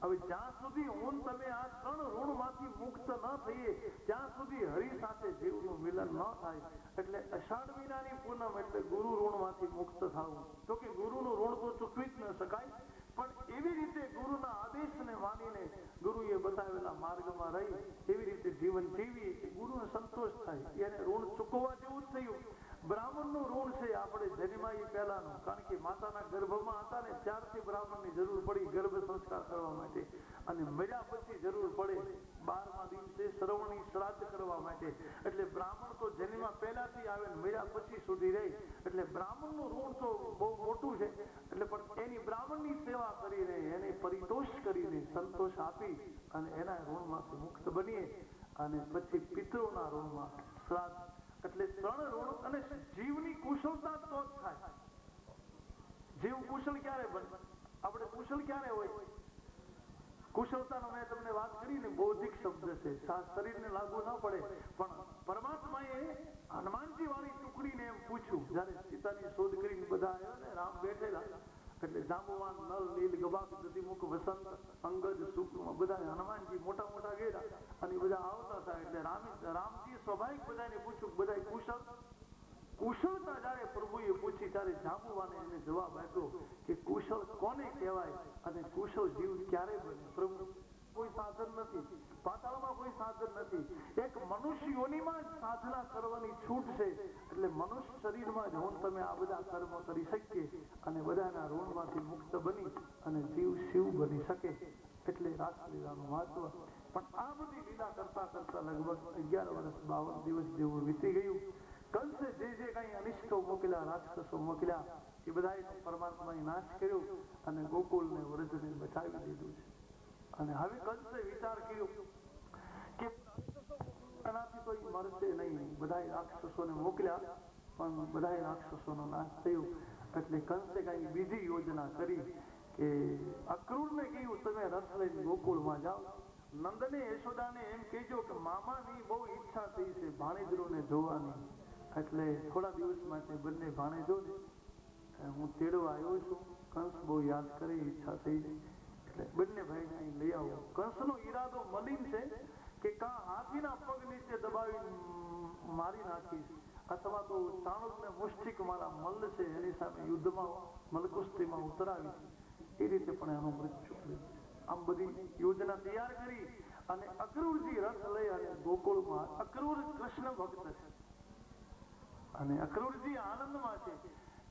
હવે જ્યાં સુધી હું તમે આ 3 ઋણમાંથી મુક્ત ન થઈએ ત્યાં સુધી હરિ સાથે જીવનું મિલન ન થાય. એટલે અષાઢ મહિનાની પૂનમ એટલે ગુરુ ઋણમાંથી મુક્ત થવું. તો કે ગુરુનું ઋણ તો ચૂકવી જ ન શકાય, પણ એવી રીતે ગુરુના આદેશને માનીને ગુરુએ બતાવેલા માર્ગમાં રહી એવી રીતે જીવન જીવીએ કે ગુરુને સંતોષ થાય. એને ઋણ ચૂકવવા જેવું જ થયું. બ્રાહ્મણનું ઋણ છે આપણે જન્માઈ પહેલાનું, કારણ કે માતાના ગર્ભમાં હતા ને ત્યારથી બ્રાહ્મણની જરૂર પડી ગર્ભ સંસ્કાર કરવા માટે, અને મર્યા પછી જરૂર પડે 12મા દિવસે શ્રવણી શ્રાદ્ધ કરવા માટે. એટલે બ્રાહ્મણ તો જન્મમાં પહેલાથી આવે ને મર્યા પછી સુધી રહે. એટલે બ્રાહ્મણનું ઋણ તો બહુ મોટું છે. એટલે પણ એની બ્રાહ્મણની સેવા કરીને એને પરિતોષ કરીને સંતોષ આપી અને એના ઋણમાંથી મુક્ત બનીએ. અને પછી પિતૃના ઋણમાં શ્રાદ્ધ. એટલે 3 ઋણ. અને જીવની કુશળતા તો જ થાય. જીવ કુશળ ક્યારે બને? આપણે કુશળ ક્યારે હોય? કુશળતાનો મેં તમને વાત કરી ને, બૌદ્ધિક શબ્દ છે, શરીરને લાગુ ન પડે. પણ પરમાત્માએ હનુમાનજી વાળી ટુકડીને એમ પૂછ્યું, જયારે સીતાની શોધ કરીને બધા આવ્યા ને, રામ બેઠેલા, એટલે જાંબુવાન, નલ, નીલ, ગવાક, દધિમુખ, વસંત, અંગદ, શુક્ર બધા હનુમાનજી મોટા મોટા ગયા અને બધા આવતા હતા. એટલે રામજી સ્વાભાવિક બધાને પૂછ્યું, બધા કુશળ? કુશળતા જયારે પ્રભુએ પૂછી ત્યારે જાંબુવાને એને જવાબ આપ્યો કે કુશળ કોને કહેવાય અને કુશળ જીવ ક્યારે બને? પ્રભુ, કોઈ સાધન નથી, પાતાળમાં કોઈ સાધન નથી. એક મનુષ્ય યોનિમાં જ સાધના કરવાની છૂટ છે. એટલે મનુષ્ય શરીરમાં જ હું તમે આ બધા કર્મ કરી શકીએ અને બધાના ઋણમાંથી મુક્ત બની અને જીવ શિવ બની શકે. એટલે રાસલીલાનું મહત્વ. પણ આ બધી લીલા કરતા કરતા લગભગ 11 વર્ષ 52 દિવસ જેવું વીતી ગયું. કંસે જે કઈ અનિષ્ટો મોકલ્યા, રાક્ષસો મોકલ્યા, એ બધાએ પરમાત્માએ નાશ કર્યો અને ગોકુળને વ્રજને બચાવી દીધું છે. અને હવે કંસે વિચાર કર્યો કે એનાથી કોઈ મરશે નહીં. બધાએ રાક્ષસોને મોકલ્યા પણ બધાએ રાક્ષસોનો નાશ થયો. એટલે કંસે કઈ બીજી યોજના કરી કે અક્રૂરને કહ્યું તમે રથ લઈને ગોકુળમાં જાઓ. નંદને યશોદાને એમ કહેજો કે મામાની બહુ ઈચ્છા થઈ છે ભાણેજરોને જોવાની. એટલે થોડા દિવસ માટે બંને ભાણેજોને હું તેડવા આવ્યો છું. કંસ બહુ યાદ કરે, ઈચ્છા થઈ. એટલે બંને ભાઈને અહીં લઈ આવો. કંસનો ઈરાદો મલિન છે કે કાં હાથીના પગ નીચે દબાવી મારી નાખીશ, અથવા તો ચાણુકને મુષ્ટિક મારા મલ્લ છે એની સામે યુદ્ધમાં મલકુસ્તીમાં ઉતરાવીશ. એ રીતે પણ એનો મૃત્યુ થયો. આમ બધી યોજના તૈયાર કરી અને અક્રૂરજી રથ લઈ અને ગોકુળમાં. અક્રૂર કૃષ્ણ ભક્ત છે અને અક્રૂરજી આનંદમાં છે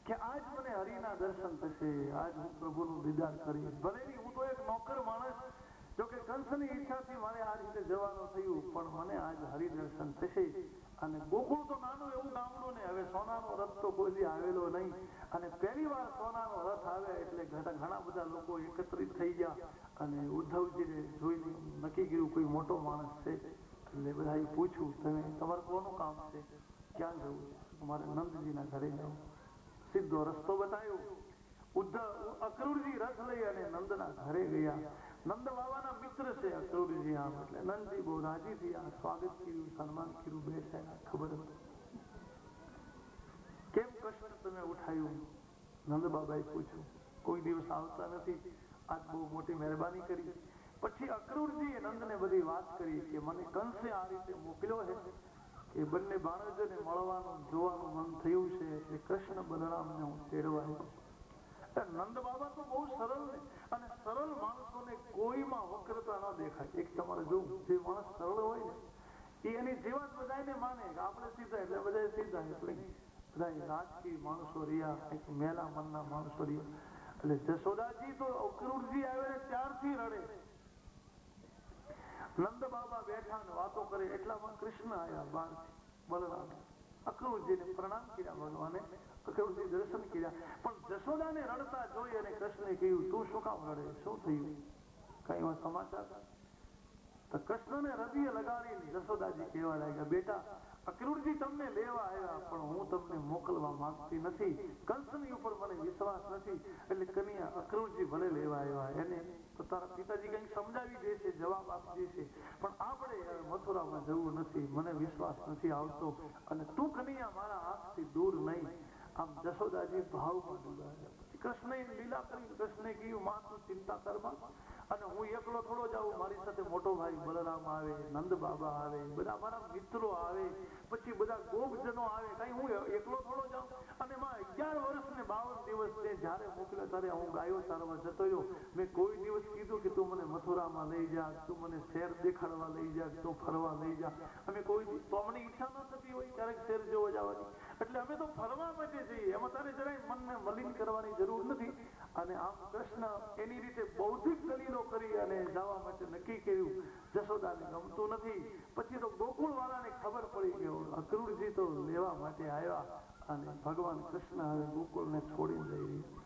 કે આજ મને હરિના દર્શન થશે, આજ હું પ્રભુનું દીદાર કરીશ. ભલે હું તો એક નોકર માણસ, જો કે કંસની ઈચ્છાથી મારે આ રીતે જવાનું થયું, પણ મને આજ હરિદર્શન થશે. અને ગોકુળ તો નાનું એવું ગામડું ને, હવે સોનાનો રથ તો કોઈ આવેલો નહીં. અને પહેલી વાર સોનાનો રથ આવે એટલે ઘણા બધા લોકો એકત્રિત થઈ ગયા અને ઉદ્ધવજીને જોઈને નક્કી કર્યું કોઈ મોટો માણસ છે. એટલે બધાએ પૂછ્યું તમારે કોનું કામ છે, ક્યાં જવું છે? અમારે નંદજીના ઘરે જવું. સીધો રસ્તો બતાવ્યો. અક્રૂરજી રથ લઈ અને નંદના ઘરે ગયા. નંદ બાબાના મિત્ર છે અક્રૂરજી. આમ એટલે નંદજી બહુ રાજી થયા, સ્વાગત કર્યું, સન્માન કર્યું, બેઠા. ખબર હતી કેમ કષ્ટ તમે ઉઠાયું? નંદ બાબાએ પૂછ્યું. કોઈ દિવસ આવતા નથી, આજ બહુ મોટી મહેરબાની કરી. પછી અક્રૂરજીએ નંદને બધી વાત કરી કે મને કંસે આ રીતે મોકલ્યો છે કે બંને ભાણેજોને મળવાનું જોવાનું મન થયું છે, એટલે કૃષ્ણ બલરામને હું તેડવા આવ્યો. નંદ બાબા તો બહુ સરળ ને, અને સરળ માણસોને કોઈમાં વક્રતા ન દેખાય. એક તમારે જોવું, જે માણસ સરળ હોય ને એ એની જેવા જ બધાને માને કે આપણે સીધા એટલે બધા સીધા. એટલે બધા રાજકીય માણસો રહ્યા, એક મેલા મનના માણસો રહ્યા. એટલે જશોદાજી તો અક્રૂરજી આવે ને ત્યારથી રડે. નંદ બાબા બેઠા ને વાતો કરે, એટલામાં કૃષ્ણ આવ્યા બહારથી. બલરામ અક્રૂરજીને પ્રણામ કર્યા ભગવાને અક્રૂરજી દર્શન કર્યા, પણ જશોદાને રડતા જોઈ અને કૃષ્ણે કહ્યું, તું શું કામ રડે, શું થયું, કઈ એવા સમાચાર? તો કૃષ્ણને હૃદય લગાડી જશોદાજી કહેવા લાગ્યા, બેટા અક્રૂરજી તમને લેવા આવ્યા, પણ હું તમને મોકલવા માંગતી નથી, કંસની ઉપર મને વિશ્વાસ નથી, એટલે કન્યા અક્રૂરજી ભલે લેવા આવ્યા, એને તો તારા પિતાજી કંઈક સમજાવી દેશે, જવાબ આપી દેશે, પણ આપણે મથુરામાં જવું નથી, મને વિશ્વાસ નથી આવતો, અને તું કન્યા મારા હાથથી દૂર નહીં. આમ જશોદાજી ભાવમાં ડૂબાયા. પછી કૃષ્ણએ લીલા કરી, કૃષ્ણે કહ્યું, માં તું ચિંતા કરમાં, અને હું એકલો થોડો જાઉં, મારી સાથે મોટો ભાઈ બલરામ આવે, નંદ બાબા આવે, બધા મારા મિત્રો આવે, પછી બધા ગોપજનો આવે, કઈ હું એકલો થોડો જાઉં? અને માં 11 વર્ષ ને 52 દિવસ છે, જ્યારે મોકલ્યો ત્યારે હું ગાયો ચારવા જતો રહ્યો, મેં કોઈ દિવસ કીધું કે તું મને મથુરામાં લઈ જા, તું મને શહેર દેખાડવા લઈ જા, તું ફરવા લઈ જા, અમે કોઈ તો અમને ઈચ્છા ન થતી હોય ક્યારેક શહેર જોવા જવાની, એટલે અમે તો ફરવા માટે જઈએ, એમાં તારે જરાય મનને મલિન કરવાની જરૂર નથી. અને આમ કૃષ્ણ એની રીતે બૌદ્ધિક દલીલો કરી અને જવા માટે નક્કી કર્યું. જશોદાને ગમતું નથી. પછી તો ગોકુળ વાળાને ખબર પડી ગયો, અક્રૂરજી તો લેવા માટે આવ્યા, અને ભગવાન કૃષ્ણ હવે ગોકુળને છોડી જઈ રહ્યા.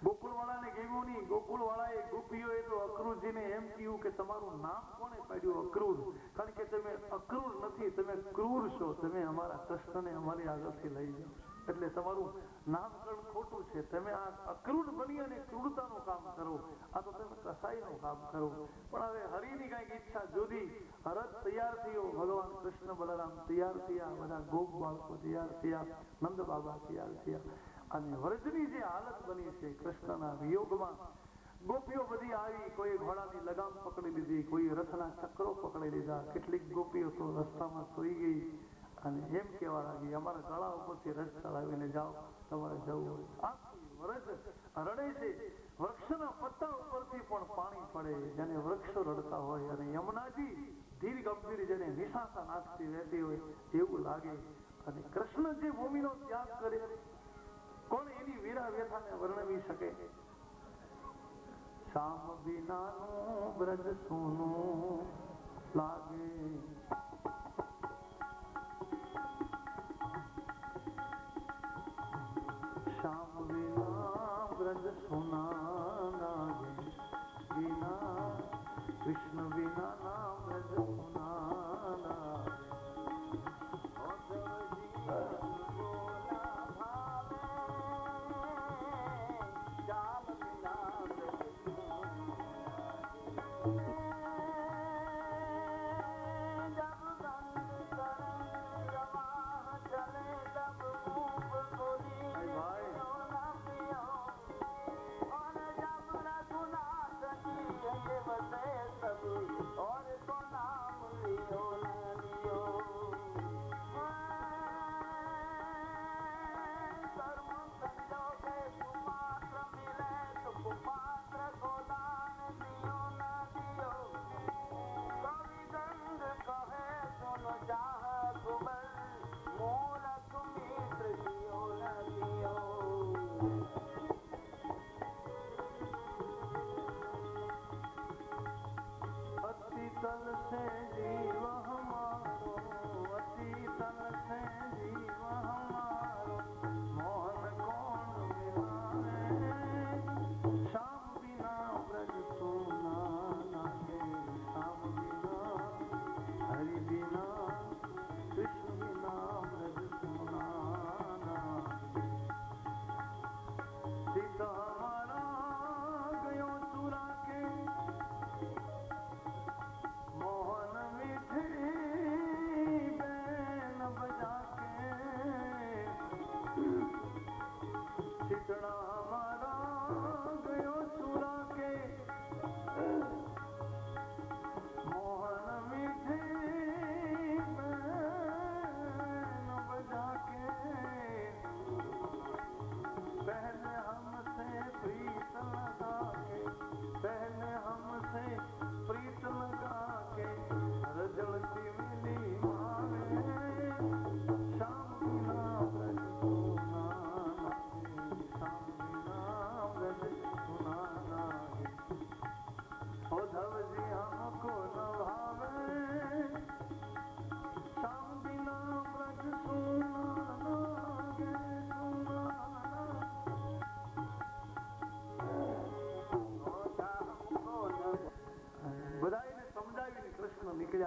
ગોકુળ વાળાને ગમ્યું નહીં. ગોકુળ વાળાએ ગોપીઓએ તો અક્રૂરજીને એમ કહ્યું કે તમારું નામ કોને પાડ્યું અક્રૂર? કારણ કે તમે અક્રૂર નથી, તમે ક્રૂર છો, તમે અમારા કૃષ્ણને અમારી આગળથી લઈ જાઓ, એટલે તમારું નામકરણ ખોટું છે, તમે આ અક્રૂર બની અને ક્રૂરતાનું કામ કરો, આ તો તમે કસાઈનું કામ કરો. પણ હવે હરિની કઈક ઈચ્છા જુદી. રથ તૈયાર થયો, ભગવાન કૃષ્ણ બલરામ તૈયાર થયા, બધા ગોપ બાળકો તૈયાર થયા, નંદ બાબા તૈયાર થયા, અને વ્રજની જે હાલત બની છે કૃષ્ણના વિયોગમાં, ગોપીઓ બધી આવી, કોઈ ઘોડાની લગામ પકડી લીધી, કોઈ રથના ચક્રો પકડી લીધા, કેટલીક ગોપીઓ તો રસ્તામાં સૂઈ ગઈ અને એમ કહેવા લાગી, અમારા ગળા ઉપરથી રસ ચડાવીને જાઓ, તમારે જવું હોય. આખી વ્રજ રડે છે, વૃક્ષના પત્તા ઉપરથી પણ પાણી પડે, જેને વૃક્ષો રડતા હોય, અને યમુનાજી ધીર ગંભીર જેને નિશાસા નાખતી રહેતી હોય એવું લાગે. અને કૃષ્ણ જે ભૂમિનો ત્યાગ કરે, કોણ એની વીરા વ્યથાને વર્ણવી શકે? શામ વિનાનું બ્રજ સોનું લાગે, શામ વિના બ્રજ સોના લાગે, વિના કૃષ્ણ વિના ના બ્રજ સોના લાગે.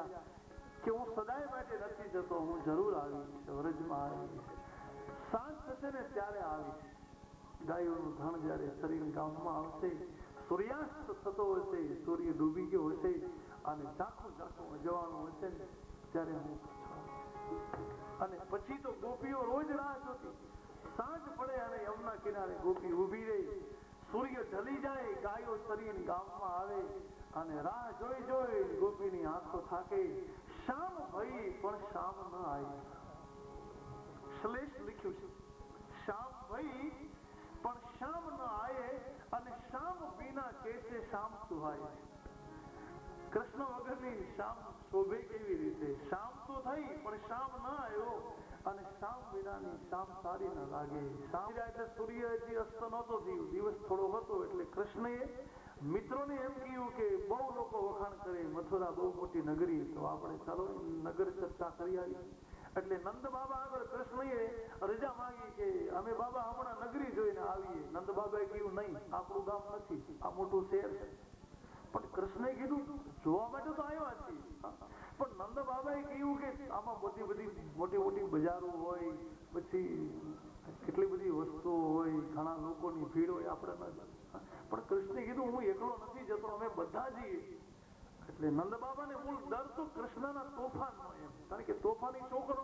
સમજ્યા કે હું સદાય માટે નથી જતો, હું જરૂર આવીશ, વ્રજમાં આવીશ, સાંજ થશે ને ત્યારે આવીશ. ગાયોનું ધણ જયારે શરીર ગામમાં આવશે, સૂર્યાસ્ત થતો હશે, સૂર્ય ડૂબી ગયો હશે અને ઝાખું ઝાખું અજવાળું હશે ને ત્યારે હું અને પછી તો ગોપીઓ રોજ રાહ જોતી. સાંજ પડે અને યમુના કિનારે ગોપી ઊભી રહી, સૂર્ય ઢળી જાય, ગાયો શરીર ગામમાં આવે અને રાહ જોઈ જોઈ ગોપીની આંખો થાકે. શામ ભઈ પણ શામ ન આવી. શ્લેષ લખ્યું છે, શામ ભઈ પણ શામ ન આયે અને શામ બીના કેસે શામ સુહાય. કૃષ્ણ વગરની શામ શોભે કેવી રીતે? શામ તો થઈ પણ શામ ન આવ્યો અને શામ વિનાની શામ સારી ન લાગે. શામ એટલે સૂર્ય હજી અસ્ત નહોતો થયો, દિવસ થોડો હતો. એટલે કૃષ્ણએ મિત્રોને એમ કહ્યું કે બહુ લોકો વખાણ કરે, મથુરા બહુ મોટી નગરી, તો આપણે ચાલો નગર ચર્ચા કરી આવી. એટલે નંદ બાબા આગળ કૃષ્ણએ રજા માંગી કે અમે બાબા હમણાં નગરી જોઈને આવીએ. નંદ બાબાએ કહ્યું નહીં, આપણું ગામ નથી, આ મોટું શહેર છે. પણ કૃષ્ણે કીધું જોવા માટે તો આવ્યા છીએ. પણ નંદ બાબાએ કહ્યું કે આમાં બધી મોટી મોટી બજારો હોય, પછી કેટલી બધી વસ્તુઓ હોય, ઘણા લોકોની ભીડ હોય, આપણે ન. પણ કૃષ્ણે કીધું હું એકલો નથી જતો, અમે બધા જઈએ. એટલે નંદ બાબાને મૂળ ડર તો કૃષ્ણના તોફાનનો એમ, કારણ કે તોફાની છોકરો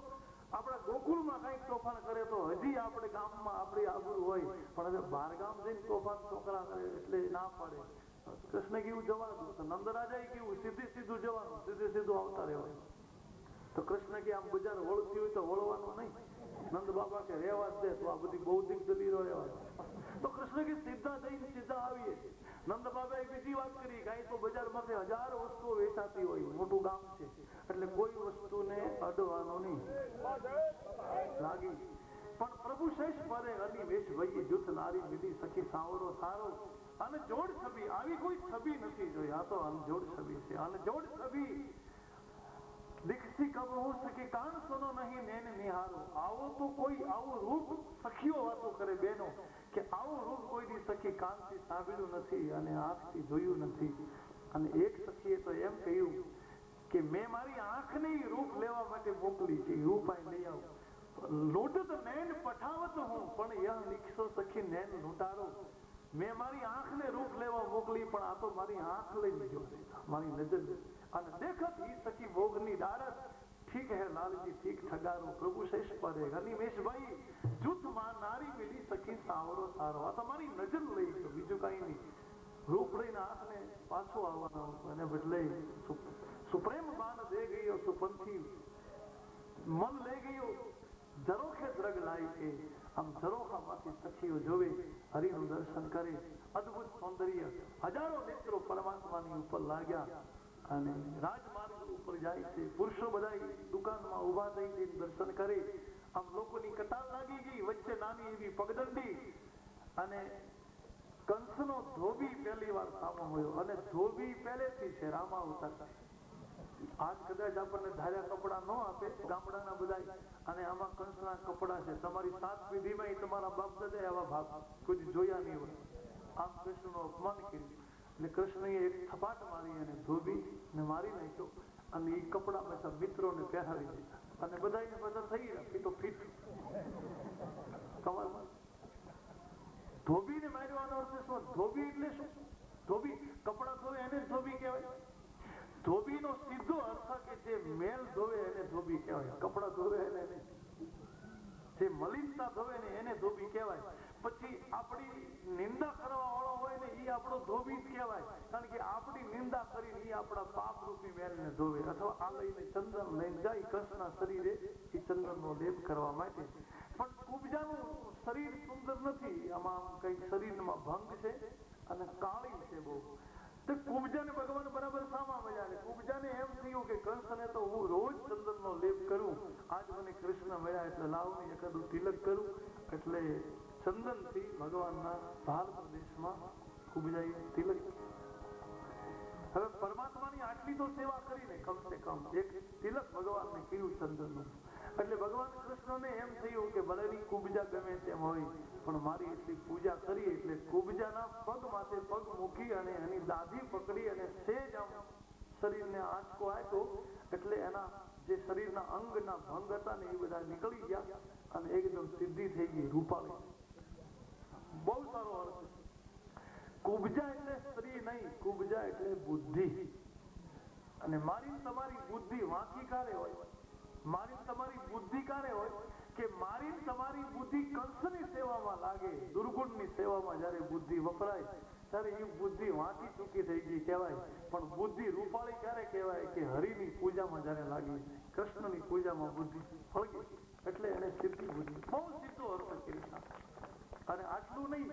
આપણા ગોકુળમાં કઈક તોફાન કરે તો હજી આપણે ગામમાં આપણી આબરૂ હોય, પણ હવે બહાર ગામ જઈને તોફાન છોકરા કરે એટલે ના પાડે. કૃષ્ણ કેવું જવા દો, તો નંદરાજાએ કેવું સીધું જવાનું, સીધું આવતા રહેવાનું. તો કૃષ્ણ કે આમ બજાર વળતી હોય તો વળવાનું નહીં. નંદ બાબા કે રહેવા જ દે, તો આ બધી બૌદ્ધિક દલીલો રહેવા. તો કૃષ્ણ કે સીધા જઈને સીધા આવીએ. નંદ બાબાએ બીજી વાત કરી કે અહીં તો બજારમાં હજારો વસ્તુઓ વેચાતી હોય, મોટું ગામ છે, એટલે કોઈ વસ્તુને અડવાનો નહીં લાગી. પણ પ્રભુ શેષ પરે અની વેશ ભઈ જૂથ નારી મિલી સખી સાવરો સારો અને જોડ છબી. આવી કોઈ છબી નથી જોઈ, આ તો અનજોડ છબી છે. અનજોડ છબી દીક્ષી કબ હું સખી કાન સુનો નહીં નેન નિહારો. આવો તો કોઈ આવું રૂપ, સખીઓ વાતો કરે બહેનો કે આવું રૂપ કોઈની સખી કાનથી સાંભળ્યું નથી અને આંખથી જોયું નથી. અને એક સખીએ તો એમ કહ્યું કે મેં મારી આંખને રૂપ લેવા માટે મોકલી છે, રૂપ અહીં લઈ આવો. લૂંટત નૈન પઠાવત હું પણ યહ નિક્ષો સખી નૈન લૂંટારો. મેં મારી આંખને રૂપ લેવા મોકલી, પણ આ તો મારી આંખ લઈ ગયો, મારી નજર. અને દેખત ઈ સખી ભોગની ડારત ઠીક હે લાલજી ઠીક ઠગારો. પ્રભુ શેષ પરે હનિમેશભાઈ જૂથમાં નારી મિલી સખી સાવરો સારો. આ તમારી નજર લઈ ગયો, બીજું કઈ નહીં. રૂપ લઈને આંખને પાછો આવવાનો હતો, એને બદલે સુપ્રેમ બાન દે ગયો, સુપંથી મન લઈ ગયો. ઝરોખે દ્રગ લાઈ કે આમ ઝરોખામાંથી સખીઓ જોવે, હરિનું દર્શન કરે, અદ્ભુત સૌંદર્ય. હજારો નેત્રો પરમાત્માની ઉપર લાગ્યા અને રાજમાર્ગ ઉપર જાય છે. પુરુષો બધા દુકાનમાં ઉભા થઈ દર્શન કરે. આમ લોકોની કતાર લાગી ગઈ, વચ્ચે નાની એવી પગદંડી અને કંસનો ધોબી પહેલી વાર સામો મળ્યો. અને ધોબી પહેલેથી છે રામાવતાર. આજ કદાચ આપણને ધાર્યા કપડા ન આપે ગામડાના બધા, અને આમાં કંસના કપડા છે. તમારી 7 પેઢીમાં તમારા બાપ દાદા આવા ભાગ કોઈ જોયા નહીં હોય. આમ કૃષ્ણનું અપમાન કર્યું. એટલે કૃષ્ણએ એક થપાટ મારી અને ધોબી ને મારી નાખ્યો અને એ કપડા બધા મિત્રોને પહેરાવી દીધા અને બધાને બધા થઈ ગયા ફીટો ફીટ. કમરમાં ધોબીને મારવાનો અર્થ શું? ધોબી એટલે શું? ધોબી કપડા ધોવે એને ધોબી કહેવાય. ધોબીનો સીધો અર્થ કે જે મેલ ધોવે એને ધોબી કહેવાય, કપડા ધોવે એને નહીં. જે મલિનતા ધોવે ને એને ધોબી કહેવાય. પછી આપણી નિંદા કરવા વાળો હોય ને એ આપણો ધોબી જ કહેવાય, કારણ કે આપણી નિંદા કરીને એ આપણા પાપ રૂપી મેલને ધોવે. અથવા આ લઈને ચંદન લઈને જાય કૃષ્ણના શરીરે એ ચંદનનો લેપ કરવા માટે. પણ કુબજાનું શરીર સુંદર નથી, આમાં કઈક શરીરમાં ભંગ છે અને કાળી છે બહુ. તો કુબજાને ભગવાન બરાબર સામા મળ્યા ને કુબજાને એમ થયું કે કૃષ્ણને તો હું રોજ ચંદનનો લેપ કરું, આજ મને કૃષ્ણ મળ્યા એટલે લાવને એકાદું તિલક કરું. એટલે ચંદનથી ભગવાનના ભાર પ્રદેશમાં કુબજાએ તિલક. હવે પરમાત્માની આટલી તો સેવા કરીને કમસે કમ એક તિલક ભગવાનને કર્યું ચંદનનું. એટલે ભગવાન કૃષ્ણને એમ થયું કે ભલેની કુબજા ગમે તેમ હોય, પણ મારી એટલી પૂજા કરી. એટલે કુબજાના પગ માથે પગ મૂકી અને એની દાઢી પકડી અને સેજ આમ શરીરને આંચકો આપ્યો. સારો અર્થ છે. કુબજા એટલે સ્ત્રી નહીં, કુબજા એટલે બુદ્ધિ. અને મારી તમારી બુદ્ધિ વાંકી કારે હોય, મારી તમારી બુદ્ધિ કારે હોય કે મારી તમારી બુદ્ધિ કંસની સેવામાં લાગે, દુર્ગુણની સેવામાં જ્યારે બુદ્ધિ વપરાય ત્યારે એ બુદ્ધિ વાંકી ચૂકી થઈ ગઈ કહેવાય. પણ બુદ્ધિ રૂપાળી ક્યારે કહેવાય કે હરિની પૂજામાં જ્યારે લાગી, કૃષ્ણની પૂજામાં બુદ્ધિ ફળગી, એટલે એને સિદ્ધિ બુદ્ધિ, બહુ સીધો અર્થ કરી. અને આટલું નહીં,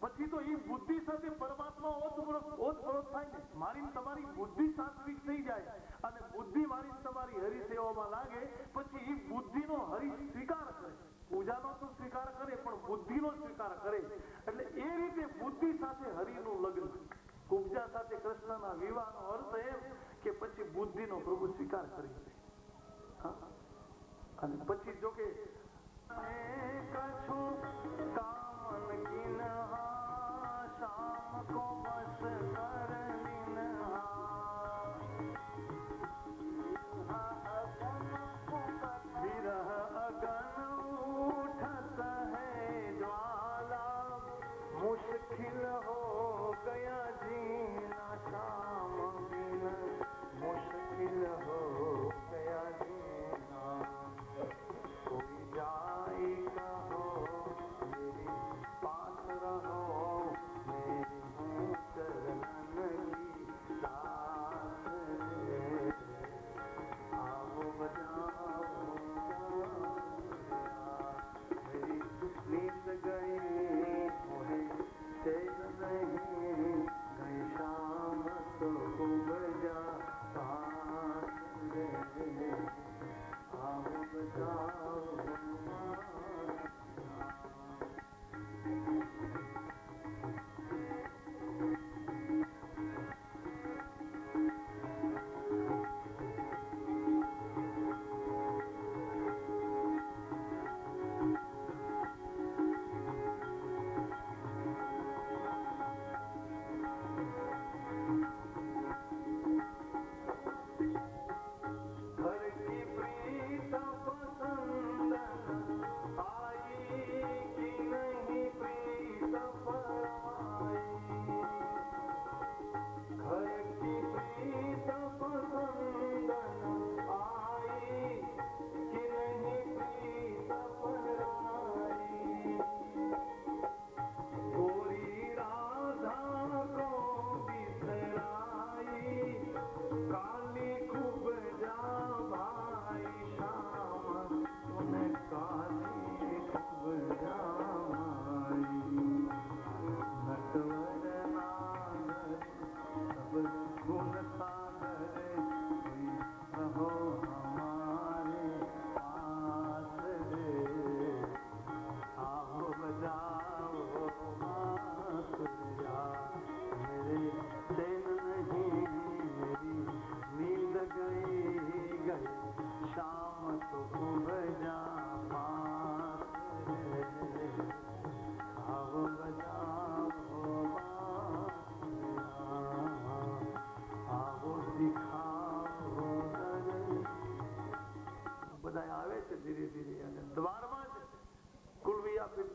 પછી તો એ બુદ્ધિ સાથે પરમાત્મા ઓતપ્રોત થાય ને. મારી તમારી બુદ્ધિ સાત્વિક થઈ જાય અને બુદ્ધિ મારી તમારી હરિ સેવામાં લાગે, પછી એ બુદ્ધિનો હરિ સ્વીકાર કરે. પૂજાનો તો સ્વીકાર કરે પણ બુદ્ધિનો સ્વીકાર કરે. એટલે એ રીતે બુદ્ધિ સાથે હરિનું લગ્ન, કુબજા સાથે કૃષ્ણના વિવાહનો અર્થ એમ કે પછી બુદ્ધિનો પ્રભુ સ્વીકાર કરી દે. અને પછી જો કે शाम को बस कर विरह अगन उठत है ज्वाला, मुश्किल हो गया जीना शाम बिन, मुश्किल हो गया जीना. कोई जाए कहो मेरी पास रहो,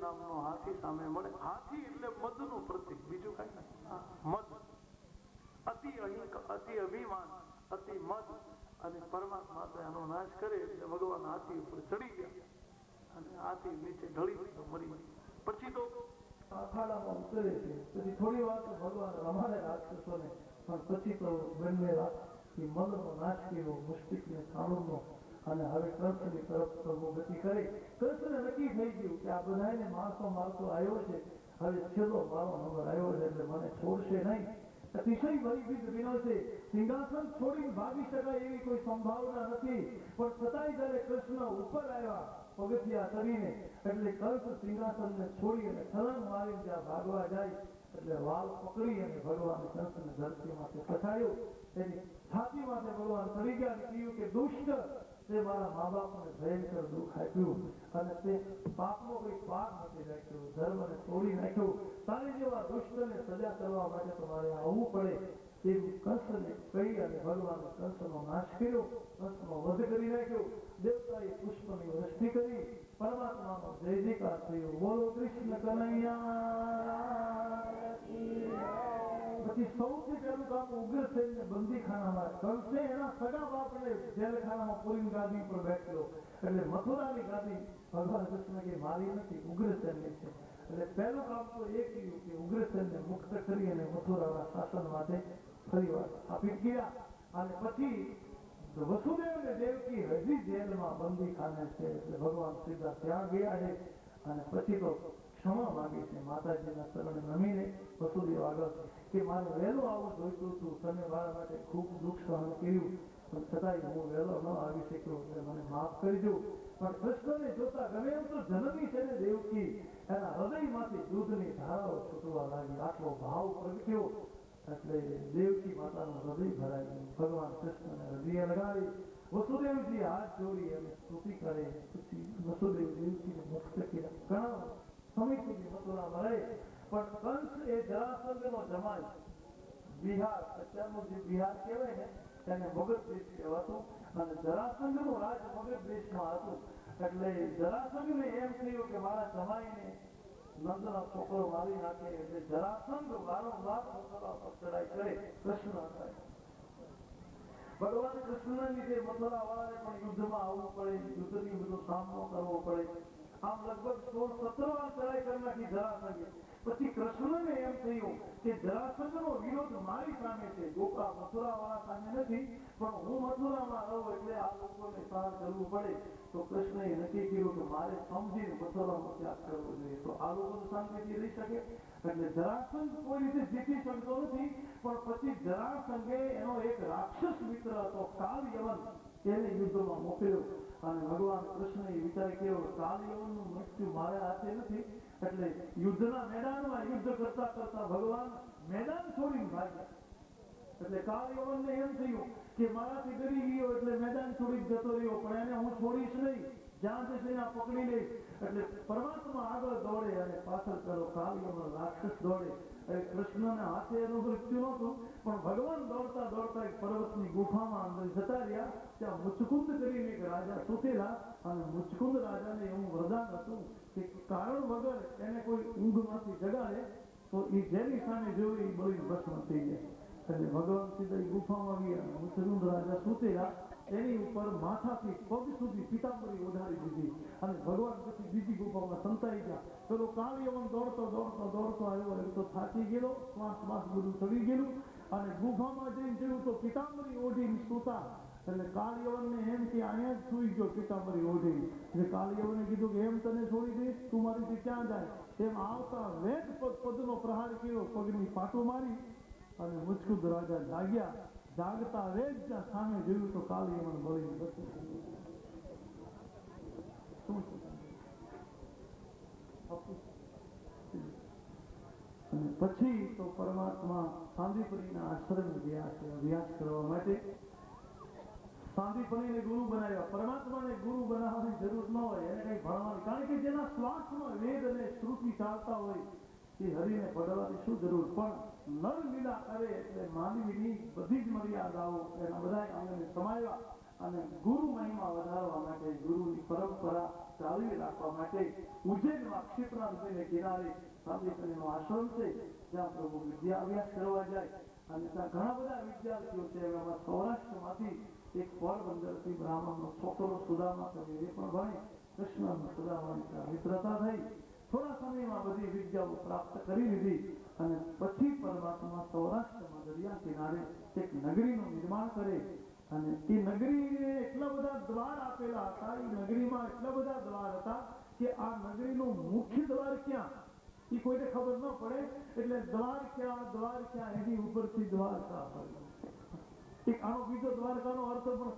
નામનો હાથી સામે મળે. હાથી એટલે મદનું પ્રતીક, બીજું કઈ નથી. મદ, અતિ અહિંક, અતિ અભિમાન, અતિ મદ. અને પરમાત્મા તો એનો નાશ કરે એટલે ભગવાન હાથી ઉપર ચડી ગયા અને હાથી નીચે ઢળી ગયો, મરી ગયો. પછી તો અખાડામાં ઉતરે છે. પછી થોડી વાર તો ભગવાન રમાડે રાક્ષસોને, પણ પછી તો બંને મદનો નાશ કર્યો, મુશ્તિકને થાળુનો. અને હવે કૃષ્ણની તરફ પ્રભુ ગતિ કરે. કૃષ્ણ નક્કી થઈ ગયું કે આ બધાને મારતો મારતો આવ્યો છે, હવે છેલ્લો મારો નંબર આવ્યો છે એટલે મને છોડશે નહીં. અતિશય ભયભીત વિનો છે. સિંહાસન છોડીને ભાગી શકાય એવી કોઈ સંભાવના નથી. પણ છતાંય જયારે કૃષ્ણ ઉપર આવ્યા પગથિયા કરીને, એટલે કંસ સિંહાસનને છોડી અને છલાંગ મારીને જ્યાં ભાગવા જાય એટલે વાલ પકડી અને ભગવાન કંસને ધરતીમાંથી પછાડ્યો. એની છાતીમાંથી ભગવાન ચડી ગયા અને કહ્યું કે દુષ્ટ, તે મારા મા બાપને ભયંકર દુઃખ આપ્યું અને તે પાપનો કોઈ પાપ નથી રાખ્યો, ધર્મને તોડી નાખ્યો. તારી જેવા દુષ્ટને સજા કરવા માટે તમારે આવવું પડે. તેવું કંસને કહી અને ભગવાને કંસનો નાશ કર્યો, કંસનો વધ કરી નાખ્યો. દેવતાએ પુષ્પની વૃષ્ટિ કરી. પરમાત્માનો જય જયકાર થયો. બોલો કૃષ્ણ કનૈયા. સૌથી પહેલું કામ ઉગ્રસેનને બંદીખાનામાં કંસે એના સગા બાપને જેલખાનામાં પૂરીને ગાદી પર બેઠેલો. એટલે મથુરાની ગાદી ભગવાન કૃષ્ણ કે મારી નથી, ઉગ્રસેનની છે. એટલે પહેલું કામ તો એ કર્યું કે ઉગ્રસેનને મુક્ત કરી અને મથુરાના શાસન માટે ફરીવાર સ્થાપિત કર્યા. અને પછી વસુદેવ અને દેવકી હજી જેલમાં બંદીખાને છે. એટલે ભગવાન સીધા ત્યાં ગયા છે અને પછી તો ક્ષમા માંગે છે માતાજીના ચરણે નમીને વસુદેવ આગળ કે મારે વહેલું આવવું જોઈતું હતું, તમે મારા માટે ખૂબ દુઃખ સહન કર્યું, પણ છતાંય હું વહેલો ન આવી શક્યો, એટલે મને માફ કરજો. પણ કૃષ્ણને જોતા ગમે એમ તો જનની છે ને દેવકી, એના હૃદયમાંથી દૂધની ધારાઓ છૂટવા લાગી, આટલો ભાવ પ્રગટ્યો. એટલે દેવકી માતાનું હૃદય ભરાઈ ગયું. ભગવાન કૃષ્ણને હૃદય લગાડી વસુદેવજી હાથ જોડી અને સ્તુતિ કરે. પછી વસુદેવ દેવકીને મુક્ત કર્યા. ઘણા સમય સુધી મથુરામાં રહે. પણ કંસ એ જરાસંઘનો જમાઈ, બિહાર અત્યારનું જે બિહાર કહેવાય ને તેને મગધ દેશ કહેવાતું, અને જરાસંઘનું રાજ મગધ દેશમાં હતું. એટલે જરાસંઘને એમ થયું કે મારા જમાઈને નંદનો છોકરો મારી નાખે. એટલે જરાસંઘ વારંવાર મથુરા પર ચડાઈ કરે. કૃષ્ણ હતા. ભગવાન કૃષ્ણને લીધે મથુરા વાળાને પણ યુદ્ધમાં આવવું પડે, યુદ્ધની બધો સામનો કરવો પડે. આમ લગભગ 16-17 વાર ચડાઈ કરી નાખી જરાસંઘે. પછી કૃષ્ણને એમ થયું કે જરાસંઘનો વિરોધ મારી સામે છે, મથુરા વાળા સામે નથી, પણ હું મથુરામાં રહું એટલે આ લોકોને સહન કરવું પડે. તો કૃષ્ણએ નક્કી કર્યું કે મારે સમજીને મથુરાનો ત્યાગ કરવો જોઈએ, તો આ લોકો શાંતિથી રહી શકે. એટલે જરાસંઘ કોઈ રીતે જીતી શકતો નથી. પણ પછી જરાસંઘે એનો એક રાક્ષસ મિત્ર હતો કાલ યવન, એને યુદ્ધમાં મોકલ્યો. અને ભગવાન કૃષ્ણએ વિચાર કર્યો કાલ યવનનું મૃત્યુ મારા હાથે નથી. એટલે યુદ્ધના મેદાનમાં યુદ્ધ કરતા કરતા ભગવાન મેદાન છોડીને ભાગ્યા. એટલે કાલ યવનને એમ થયું કે મારાથી ડરી ગયો એટલે મેદાન છોડી જતો રહ્યો, પણ એને હું છોડીશ નહીં, જ્યાં જશે ત્યાં પકડી લઈશ. એટલે પરમાત્મા આગળ દોડે અને પાછળ પેલો કાલ યવન રાક્ષસ દોડે. કૃષ્ણના હાથે એનું મૃત્યુ નહોતું, પણ ભગવાન દોડતા દોડતા એક પર્વતની ગુફામાં અંદર જતા રહ્યા. ત્યાં મુચકુંદ કરીને એક રાજા સુતેલા, અને મુચકુંદ રાજાને એવું વરદાન હતું કે કારણ વગર એને કોઈ ઊંઘમાંથી જગાડે તો એ જેની સામે જોયું એ બળીને ભસ્મ થઈ જાય. એટલે ભગવાન સીધા ગુફામાં ગયા. મુચકુંદ રાજા સુતેલા, એની ઉપર માથાથી પગ સુધી પીતાંબરી ઓઢાડી દીધી. અને ભગવાન પછી બીજી ગુફામાં સંતાઈ ગયા. પેલો કાલ યવન દોડતો દોડતો દોડતો આવ્યો. એ તો થાકી ગયેલો, શ્વાસ બધું ચડી ગયેલું. અને ગુફામાં જઈને જોયું તો પીતાંબરી ઓઢીને સૂતા. એટલે કાલ યવનને એમ કે અહીંયા જ સુઈ ગયો પીતાંબરી ઓઢી. એટલે કાલ યવને કીધું કે એમ તને છોડી દઈશ, તું મારીથી ક્યાં જાય? એમ આવતા વેગ પદનો પ્રહાર કર્યો, પગની પાટું મારી અને મુચકુંદ રાજા જાગ્યા. જાગતા વેગ ત્યાં સામે જોયું તો કાલ યવન બળીને બચી શું છે. અને પછી તો પરમાત્મા સાંદીપનીના આશ્રમે ગયા છે અભ્યાસ કરવા માટે. સાંદીપનીને ગુરુ બનાવ્યા. પરમાત્માને ગુરુ બનાવવાની જરૂર ન હોય, એને કઈ ભણવાની, કારણ કે જેના શ્વાસમાં વેદ અને શ્રુતિ ચાલતા હોય એ હરિને ભણવાની શું જરૂર. પણ નર લીલા કરે એટલે માનવીની બધી જ મર્યાદાઓ એના બધા અંગને સમાવ્યા. અને ગુરુ મહિમા વધારવા માટે, ગુરુની પરંપરા ચાલવી રાખવા માટે ઉજ્જૈનમાં ક્ષિપ્રા નદીને કિનારે સાંદીપનીનો આશ્રમ છે, જ્યાં પ્રભુ વિદ્યા અભ્યાસ કરવા જાય. અને ત્યાં ઘણા બધા વિદ્યાર્થીઓ છે. એમાં સૌરાષ્ટ્રમાંથી એક પોરબંદરથી બ્રાહ્મણનો છોકરો સુદામા કવિ પણ ભણે. કૃષ્ણ સુદામાની મિત્રતા થઈ. થોડા સમયમાં બધી વિદ્યાઓ પ્રાપ્ત કરી લીધી. અને પછી પરમાત્મા સૌરાષ્ટ્રમાં દરિયા કિનારે એક નગરીનું નિર્માણ કરે. અને એ નગરીને એટલા બધા દ્વાર આપેલા હતા, એ નગરીમાં એટલા બધા દ્વાર હતા કે આ નગરીનું મુખ્ય દ્વાર ક્યાં એ કોઈને ખબર ન પડે. એટલે દ્વાર ક્યાં એની ઉપરથી દ્વારકા હોય. એક આનો બીજો દ્વારકાનો અર્થ પણ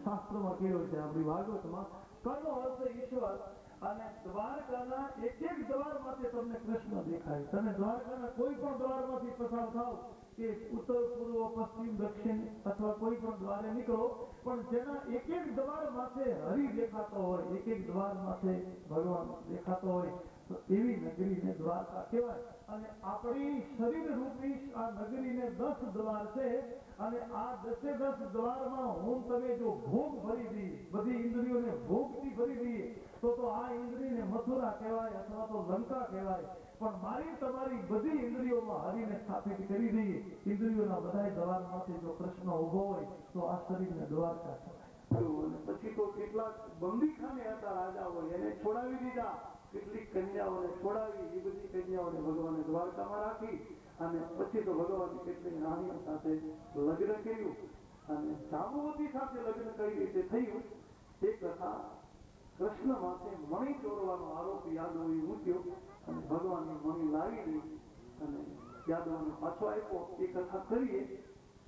શાસ્ત્રમાં કહેવો છે, આપણી ભાગવતમાં. કરનો અર્થ ઈશ્વર. અને દ્વારકાના એક એક દ્વારમાંથી તમને કૃષ્ણ દેખાય. તમે દ્વારકાના કોઈ પણ દ્વારમાંથી પસાર થાવ, કે ઉત્તર પૂર્વ પશ્ચિમ દક્ષિણ અથવા કોઈ પણ દ્વારે નીકળો, પણ જેના એક એક દ્વાર માથે હરિ દેખાતો હોય, એક એક દ્વાર માથે ભગવાન દેખાતો હોય, તો તો એવી નગરીને દ્વારકા કહેવાય. અને આપણી શરીર રૂપી આ નગરીને 10 દ્વાર છે અને આ 10 દ્વારમાં હું તમે જો ભોગ ભરી દઈએ, બધી ઇન્દ્રિયોને ભોગથી ભરી દઈએ તો આ ઇન્દ્રિયને મથુરા કહેવાય અથવા તો લંકા કહેવાય. પણ મારી તમારી બધી ઇન્દ્રિયોમાં હરીને સ્થાપિત કરી દઈએ, ઇન્દ્રિયોના બધા દ્વારમાંથી જો કૃષ્ણ ઉભો હોય તો આ શરીરને દ્વારકા કહેવાય. પછી તો કેટલાક બંદીખાને હતા રાજાઓ, એને છોડાવી દીધા. કેટલીક કન્યાઓને છોડાવી, એ બધી કન્યાઓને ભગવાને દ્વારકામાં રાખી અને પછી તો ભગવાન કેટલીક રાણીઓ સાથે લગ્ન કર્યું અને જાંબુવતી સાથે લગ્ન કઈ રીતે થયું એ કથા. કૃષ્ણ માથે મણી ચોરવાનો આરોપ યાદવોએ મૂક્યો અને ભગવાનની મણી લાવી દઈ અને યાદવોને પાછો આપ્યો. એ કથા કરીએ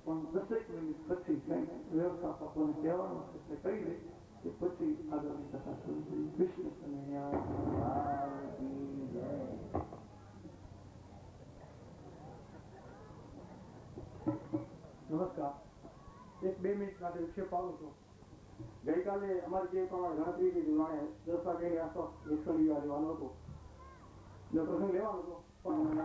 પણ 10 મિનિટ પછી કઈ વ્યવસ્થાપકોને કહેવાનું છે એટલે કહી દે કે પછી આગળની કથા શરૂ કરી. કૃષ્ણ કનૈયા. નમસ્કાર. 1-2 મિનિટ માટે વિક્ષેપ પાડું છું. ગઈકાલે અમારી જે પણ ગણતરી ધોરણે 10 વાગ્યાની આસપાસ લેખન લેવાનો હતો, પ્રસંગ લેવાનો હતો પણ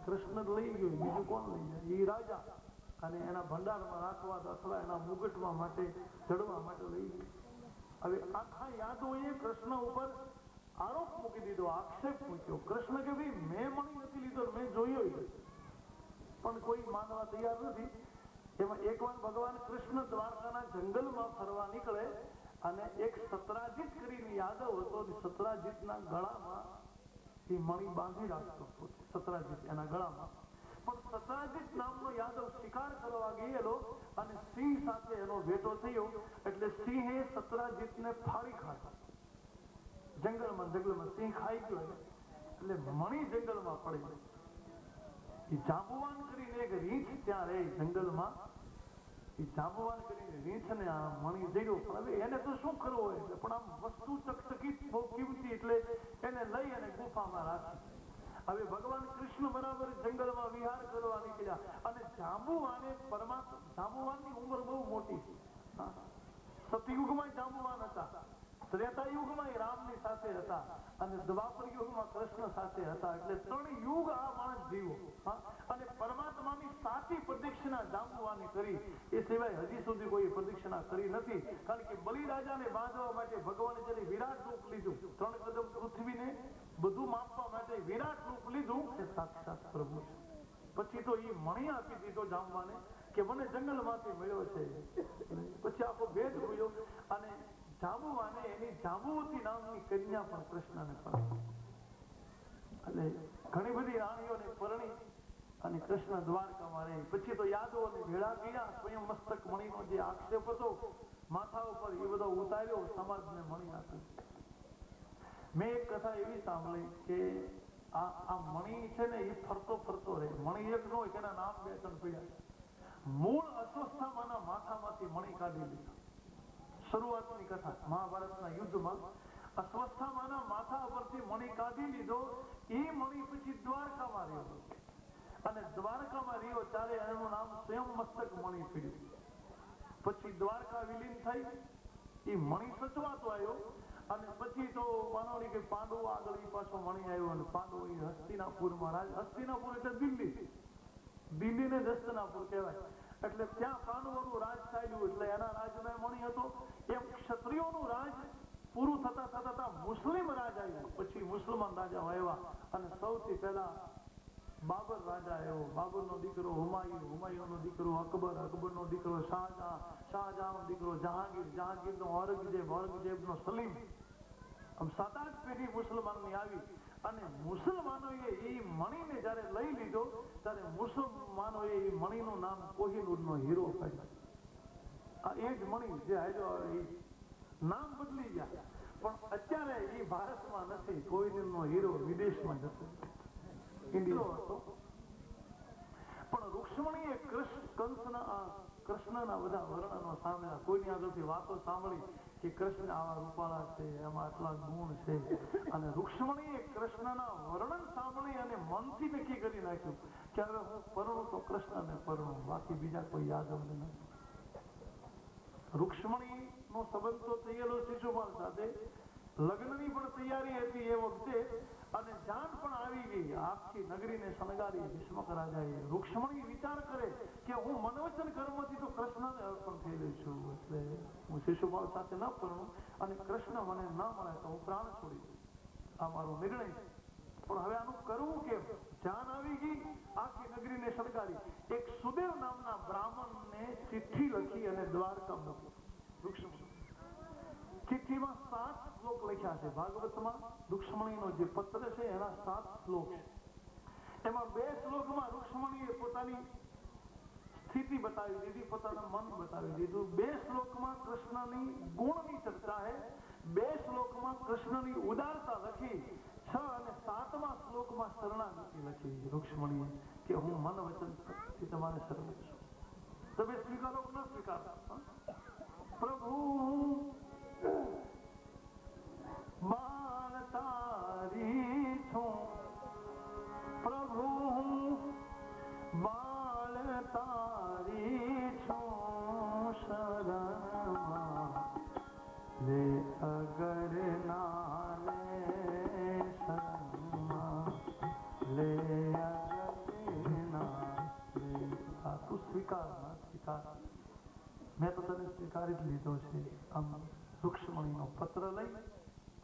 કૃષ્ણ લઈ ગયો, બીજું કોણ લઈ જાય? એ રાજા અને એના ભંડારમાં રાખવા અથવા એના મુગટમાં માટે ચડવા માટે લઈ ગયો. હવે આખા યાદવોએ કૃષ્ણ ઉપર આરોપ મૂકી દીધો, આક્ષેપ મૂક્યો. કૃષ્ણ કે ભાઈ મેં મણી નથી લીધો, મેં જોયો પણ કોઈ માનવા તૈયાર નથી. એમાં એકવાર ભગવાન કૃષ્ણ દ્વારકાના જંગલમાં ફરવા નીકળે અને એક સત્રાજીત કરીને યાદવ હતો. સત્રાજીતના ગળામાં એ મણી બાંધી રાખતો હતો. સત્રાજીત એના ગળામાં. પણ સત્રાજીત નામનો યાદવ શિકાર કરવા ગયેલો અને સિંહ સાથે એનો ભેટો થયો એટલે સિંહે સત્રાજીતને ફાડી ખાધો. જંગલમાં સિંહ ખાઈ ગયો એટલે મણી જંગલમાં પડી ગઈ. એ જાંબુવાન કરીને એક રીંછ ત્યાં રહે જંગલમાં. એ જાંબુવાન કરીને રીંછને આ મણી જડ્યો. પણ હવે એને તો શું કરવું હોય, પણ આમ વસ્તુ ચકચકિત બહુ કિંમતી એટલે એને લઈ અને ગુફામાં રાખી. હવે ભગવાન કૃષ્ણ બરાબર જંગલમાં વિહાર કરવા નીકળ્યા અને જાંબુવાનની ઉંમર બહુ મોટી છે. સતયુગમાં જાંબુવાન હતા, ત્રેતા યુગમાં રામની સાથે હતા અને દ્વાપર યુગમાં કૃષ્ણ સાથે હતા. એટલે 3 યુગ આ માણસ જીવો અને પરમાત્માની સાચી પ્રદક્ષિણા જાંબુવાની કરી. એ સિવાય હજી સુધી કોઈ પ્રદક્ષિણા કરી નથી. કારણ કે બલિરાજાને બાંધવા માટે ભગવાને જ્યારે વિરાટ રૂપ લીધું, 3 કદમ પૃથ્વીને બધું માપવા માટે વિરાટ રૂપ લીધું, એ સાક્ષાત પ્રભુ છે. પછી તો એ મણી આપી દીધો જાંબવાને કે મને જંગલમાંથી મળ્યો છે. પછી આખો ભેદ જોયો અને જાંબુવાને એની જાંબુવતી નામની કન્યા પણ કૃષ્ણને પરણી. એટલે ઘણી બધી રાણીઓને પરણી અને કૃષ્ણ દ્વારકામાં રહે. પછી તો યાદવોને ભેળા ગયા. સ્વયં મસ્તક મણીનો જે આક્ષેપ હતો માથા ઉપર એ બધો ઉતાર્યો, સમાજને મણી આપી. મેં એક કથા એવી સાંભળી કે આ મણી છે ને એ ફરતો રહે. મણી એક ન હોય, એના નામ 2-3 પડ્યા. મૂળ અસ્વસ્થામાના માથામાંથી મણી કાઢી લીધા. શરૂઆતની કથા મહાભારતના યુદ્ધમાં અસ્વસ્થામાના માથા પરથી મણી કાઢી લીધો. એ મણી પછી દ્વારકામાં રહ્યો અને દ્વારકામાં રહ્યો ત્યારે એનું નામ સ્વયં મસ્તક મણી પડ્યું. પછી દ્વારકા વિલીન થઈ. એ મણી સચવાતો આવ્યો અને પછી તો માનો કે પાંડવો આગળ એ પાછો મણી આવ્યો અને પાંડવો હસ્તિનાપુરમાં રાજ. હસ્તિનાપુર એટલે દિલ્હીને જ હસ્તિનાપુર કહેવાય. એટલે ત્યાં પાંડવોનું રાજ ચાલ્યું એટલે એના રાજનો મણી હતો. એમ ક્ષત્રિયોનું રાજ પૂરું થતા મુસ્લિમ રાજ આવ્યું. પછી મુસલમાન રાજા આવ્યા અને સૌથી પહેલા બાબર રાજા આવ્યો, બાબરનો દીકરો હુમાયુન, હુમાયુનનો દીકરો અકબર, અકબરનો દીકરો શાહજહાં, શાહજહાંનો દીકરો જહાંગીર, જહાંગીરનો ઔરંગઝેબ, ઔરંગઝેબનો સલીમ. આમ 7-8 પેઢી મુસલમાનની આવી અને મુસલમાનોએ એ મણીને જ્યારે લઈ લીધો ત્યારે મુસલમાનોએ એ મણીનું નામ કોહિનૂરનો હીરો પાડ્યો. આ એ જ મણી જે હાલ્યો એ નામ બદલી ગયા, પણ અત્યારે એ ભારતમાં નથી. કોહિનૂરનો હીરો વિદેશમાં જતો ઇન્ડિયા હતો. પણ રૂક્ષ્મણીએ કૃષ્ણના બધા વર્ણનો સાંભળ્યા. કોઈની આગળથી વાતો સાંભળી કે કૃષ્ણ આવા રૂપાળા છે, એમાં આટલા ગુણ છે, અને રૂક્ષ્મણીએ કૃષ્ણના વર્ણન સાંભળી અને મનથી નક્કી કરી નાખ્યું કે હવે હું પરણું તો કૃષ્ણને પરણું, બાકી બીજા કોઈ યાદવને નથી. રૂક્ષ્મણીનો સંબંધ તો થયેલો શિશુપાલ સાથે, લગ્નની પણ તૈયારી હતી એ વખતે, અને જાન પણ આવી ગઈ. આખી નગરીને શણગારી ભીષ્મક રાજાએ. રૂક્ષ્મણી વિચાર કરે કે હું મનવચન કર્મથી તો કૃષ્ણને અર્પણ થઈ રહી છું, એટલે હું શિશુપાલ સાથે ન પરણું અને કૃષ્ણ મને ન મળે તો હું પ્રાણ છોડી દઉં. આ મારો નિર્ણય છે. પણ હવે આનું કરવું કેમ? જાન આવી ગઈ, આખી નગરીને શણગારી. એક સુદેવ નામના બ્રાહ્મણને ચિઠ્ઠી લખી અને દ્વારકા મોકલી. રૂક્ષ્મણી ચિઠ્ઠીમાં 7 શ્લોક લખ્યા છે. ભાગવતમાં રૂક્ષ્મણીનો જે પત્ર છે એના 7 શ્લોક છે. એમાં 2 શ્લોકમાં રૂક્ષ્મણીએ પોતાની સ્થિતિ બતાવી દીધી, પોતાનું મન બતાવી દીધું. 2 શ્લોકમાં કૃષ્ણની ગુણની ચર્ચા છે, 2 શ્લોકમાં કૃષ્ણની ઉદારતા લખી, 6 અને 7મા શ્લોકમાં શરણાગતિ લખી રૂક્ષ્મણીએ કે હું મન વચનથી તમારે શરણ છું. તમે સ્વીકારો કે ન સ્વીકારો? પ્રભુ બાળ તારી છું, પ્રભુ બાળ તારી છું, શરણમાં લે અગર ના લે, શરણમાં લે અગર ના લે. આ તું સ્વીકાર ના સ્વીકાર, મેં તો તને સ્વીકારી જ લીધો છે. આમ રૂક્ષ્મણીનો પત્ર લઈ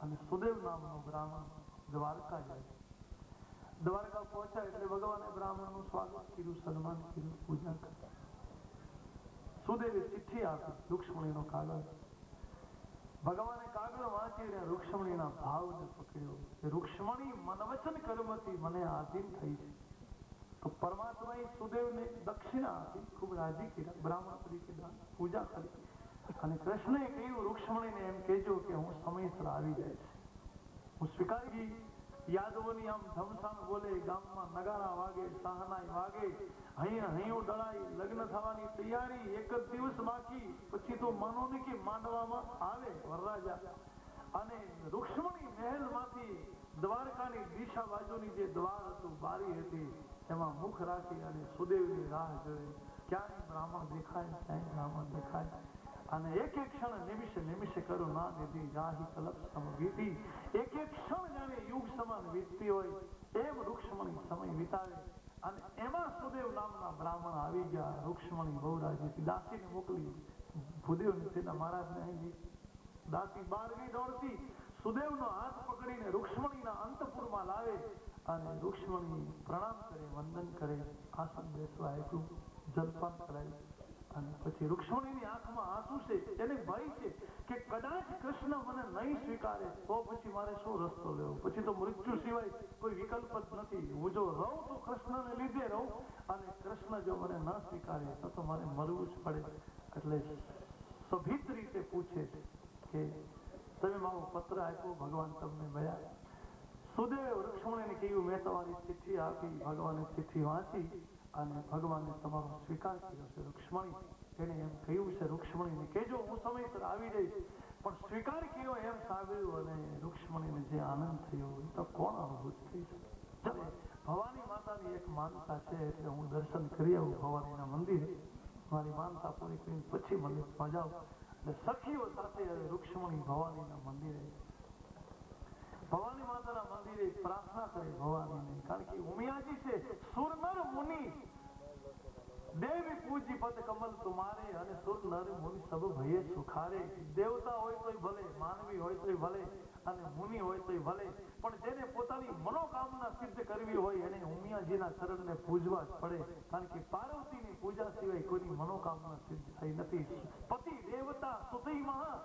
અને સુદેવ નામનો બ્રાહ્મણ દ્વારકા જાય. દ્વારકા પહોંચ્યા એટલે ભગવાને બ્રાહ્મણનું સ્વાગત કર્યું, સન્માન કર્યું, પૂજા કરી. સુદેવે ચિઠ્ઠી આપી, રૂક્ષ્મણીનો કાગળ. ભગવાને કાગળ વાંચીને રૂક્ષ્મણીના ભાવને પકડ્યો કે રૂક્ષ્મણી મનવચન કર્મથી મને આધીન થઈ છે. તો પરમાત્માએ સુદેવને દક્ષિણા આપી, ખૂબ રાજી કર્યા, બ્રાહ્મણ તરીકે પૂજા કરી. અને કૃષ્ણએ કહ્યું રૂક્ષ્મણીને એમ કહેજો કે હું સમયસર આવી જાય છે. હું સ્વીકારી ગઈ. યાદવોની આમ ધમસાણ બોલે, ગામમાં નગારા વાગે, સહનાઈ વાગે, હૈયું ડળાઈ, લગ્ન થવાની તૈયારી, એક જ દિવસ બાકી, પછી તો માનો ને કે માંડવામાં આવે વરરાજા. અને રૂક્ષ્મણી મહેલમાંથી દ્વારકાની દિશા બાજુની જે દ્વાર હતું, બારી હતી, એમાં મુખ રાખી અને સુદેવની રાહ જોઈ. ક્યાંય બ્રાહ્મણ દેખાય, ક્યાંય બ્રાહ્મણ દેખાય. અને એક એક ક્ષણ નિમિષે નિમિષે કરું ના દીધી રાહી કલપ સમ વીતી. એક એક ક્ષણ જાણે યુગ સમાન વીતતી હોય એમ રૂક્ષ્મણી સમય વિતાવે. અને એમાં સુદેવ નામના બ્રાહ્મણ આવી ગયા. રૂક્ષ્મણી બહુ રાજી હતી, દાસીને મોકલી. ભૂદેવ તેના મહારાજને અહીં દાસી બહાર ગઈ દોડતી, સુદેવનો હાથ પકડીને રૂક્ષ્મણીના અંતપુરમાં લાવે અને રૂક્ષ્મણી પ્રણામ કરે, વંદન કરે, આસન બેસવા આપ્યું, જલપાન કરાયું. અને પછી રૂક્ષ્મણીની આંખમાં આંસુ છે, એને ભય છે કે કદાચ કૃષ્ણ મને નહીં સ્વીકારે તો પછી મારે શું રસ્તો લેવો? પછી તો મૃત્યુ સિવાય કોઈ વિકલ્પ જ નથી. હું જો રહું તો કૃષ્ણને લીધે રહું, અને કૃષ્ણ જો મને ન સ્વીકારે તો મારે મરવું જ પડે. એટલે સભિત રીતે પૂછે કે તમે મારો પત્ર આપ્યો, ભગવાન તમને મળ્યા? સુદેવ રૂક્ષ્મણીને કહ્યું મેં તમારી ચિઠ્ઠી આપી. ભગવાને ચિઠ્ઠી વાંચી અને ભગવાને તમારો સ્વીકાર કર્યો છે. રૂક્ષ્મણી એને એમ કહ્યું છે રૂક્ષ્મણીને કહેજો હું સમયસર આવી જઈશ. પણ સ્વીકાર કર્યો એમ સાંભળ્યું અને રૂક્ષ્મણીને જે આનંદ થયો એ તો કોણ અનુભૂત થઈ શકે? ભવાની માતાની એક માનતા છે, એટલે હું દર્શન કરી આવું ભવાનીના મંદિરે. મારી માનતા પૂરી કરીને પછી મંદિરમાં જાઉં. એટલે સખીઓ સાથે રૂક્ષ્મણી ભવાનીના મંદિરે, ભવાની માતાના મંદિરે પ્રાર્થના કરે ભવાનીને. કારણ કે ઉમિયાજી છે સુરનર મુનિ દેવી પૂજી પદ કમલ તુમારે, અને સુર નર મુનિ સબ ભયે સુખારે. દેવતા હોય તોય ભલે, માનવી હોય તોય ભલે, અને મુનિ હોય તો ભલે, પણ જેને પોતાની મનોકામના સિદ્ધ કરવી હોય એને ઉમિયાજીના ચરણને પૂજવા જ પડે. કારણ કે પાર્વતીની પૂજા સિવાય કોઈની મનોકામના સિદ્ધ થઈ નથી. પતિ દેવતા સુતી મહા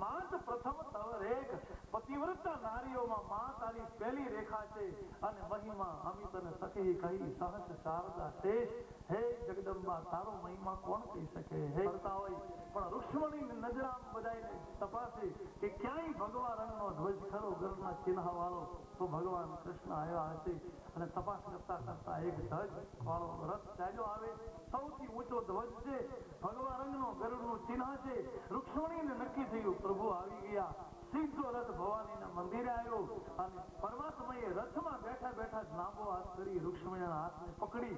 માત પ્રથમ તવ રેખ. પતિવ્રતા નારીઓમાં મા તારી પહેલી રેખા છે અને મહિમા અમિત અને સખી કહી સહસ શારદા શેષ. હે જગદંબા તારો મહિમા કોણ કહી શકે? હે કરતા હોય પણ રૂક્ષ્મણીની નજર આમ બધાને તપાસે કે ક્યાંય ભગવા રંગનો ધ્વજ ખરો ગરના ચિહ્ન વાળો તો ભગવાન કૃષ્ણ આવ્યા હશે. અને તપાસ કરતા કરતા એક ધ્વજ વાળો રથ ચાલ્યો આવે. સૌથી ઊંચો ધ્વજ છે, ભગવા રંગનો ગરુડનું ચિહ્ન છે. રૂક્ષ્મણીને નક્કી થયું પ્રભુ આવી ગયા. સીધો રથ ભવાનીના મંદિરે આવ્યો અને પરમાત્માએ રથમાં બેઠા બેઠા જ લાંબો હાથ કરી રૂક્ષ્મણીના હાથને પકડી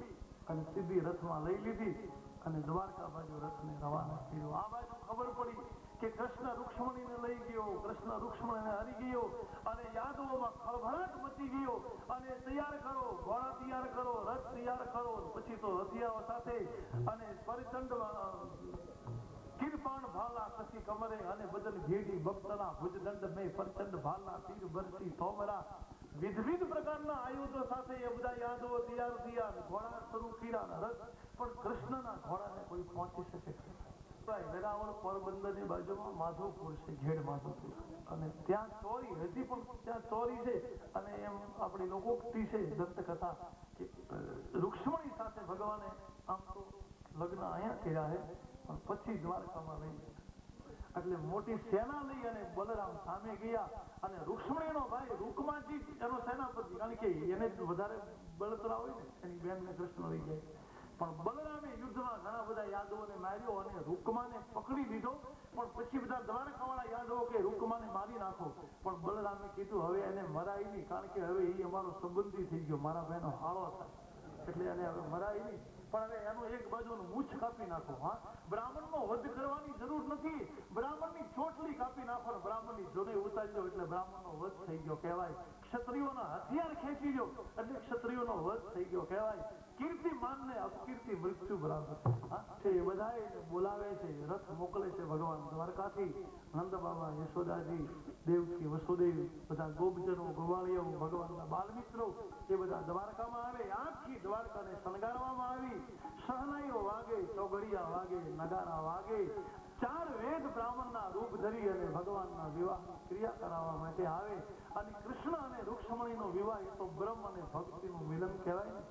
અને સીધી રથમાં લઈ લીધી અને દ્વારકા બાજુ રથને રવાના કર્યો. આ બાજુ ખબર પડી કે કૃષ્ણ રૂક્ષ્મણીને લઈ ગયો, કૃષ્ણ રૂક્ષ્મણીને હરી ગયો અને યાદવોમાં ખળભળાટ મચી ગયો. અને તૈયાર કરો, ઘોડા તૈયાર કરો, રથ તૈયાર કરો. પછી તો હથિયારો સાથે અને પરિચંડ કિરપાણ ભાલા કસી કમરે અને બદલ ઘેડી બક્તના ભુજદંડ મેં પ્રચંડ ભાલા તીર બરસી તોમરા. વિવિધ પ્રકારના આયુધો સાથે એ બધા યાદવો તૈયાર થયા. ઘોડા શરૂ કર્યા, રથ પણ કૃષ્ણના ઘોડાને કોઈ પહોંચી શકે વેરાવળ પોરબંદરની બાજુમાં માધવપુર છે, ઘેડ માધવપુર. અને ત્યાં ચોરી હજી પણ ત્યાં ચોરી છે. અને એમ આપણી લોકોક્તિ છે, દંતકથા કે રૂક્ષ્મણી સાથે ભગવાને આમ તો લગ્ન અહીંયા કર્યા છે પણ પછી દ્વારકામાં લઈ ગયા. એટલે મોટી સેના લઈ અને બલરામ સામે ગયા અને રૂક્ષ્મણીનો ભાઈ રૂકમાજી એનો સેનાપતિ, કારણ કે એને વધારે બળતરા હોય ને એની બેનને કૃષ્ણ લઈ જાય. પણ બલરામે યુદ્ધમાં ઘણા બધા યાદવોને માર્યો અને રૂકમાને પકડી લીધો. પણ પછી બધા દ્વારકાવાળા યાદવો કે રૂકમાને મારી નાખો. પણ બલરામે કીધું હવે એને મરાય નહીં, કારણ કે હવે એ અમારો સંબંધી થઈ ગયો, મારા બહેનો હાળો થાય એટલે એને હવે મરાય નહીં. પણ હવે એનું એક બાજુનું મૂછ કાપી નાખો. હા, બ્રાહ્મણનો વધ કરવાની જરૂર નથી, બ્રાહ્મણની ચોટલી કાપી નાખો, બ્રાહ્મણની જોડે ઉતારી દો એટલે બ્રાહ્મણનો વધ થઈ ગયો કહેવાય. ક્ષત્રિયોના હથિયાર ખેંચી દો એટલે ક્ષત્રિયોનો વધ થઈ ગયો કહેવાય. કીર્તિમાન ને અપકીર્તિ મૃત્યુ બરાબર. એ બધા બોલાવે છે, રથ મોકલે છે ભગવાન દ્વારકાથી. નંદ બાબા, યશોદાજી, દેવકી, વસુદેવ, બધા ગોપજનો, ગોવાળિયાઓ, ભગવાનના બાલમિત્રો એ બધા દ્વારકામાં આવે. આખી દ્વારકાને શણગારવામાં આવી. શહનાઈઓ વાગે, ચોઘડિયા વાગે, નગારા વાગે. 4 વેદ બ્રાહ્મણના રૂપ ધરી અને ભગવાનના વિવાહની ક્રિયા કરાવવા માટે આવે. અને કૃષ્ણ અને રૂક્ષ્મણીનો વિવાહ એ તો બ્રહ્મ અને ભક્તિનું મિલન કહેવાય ને.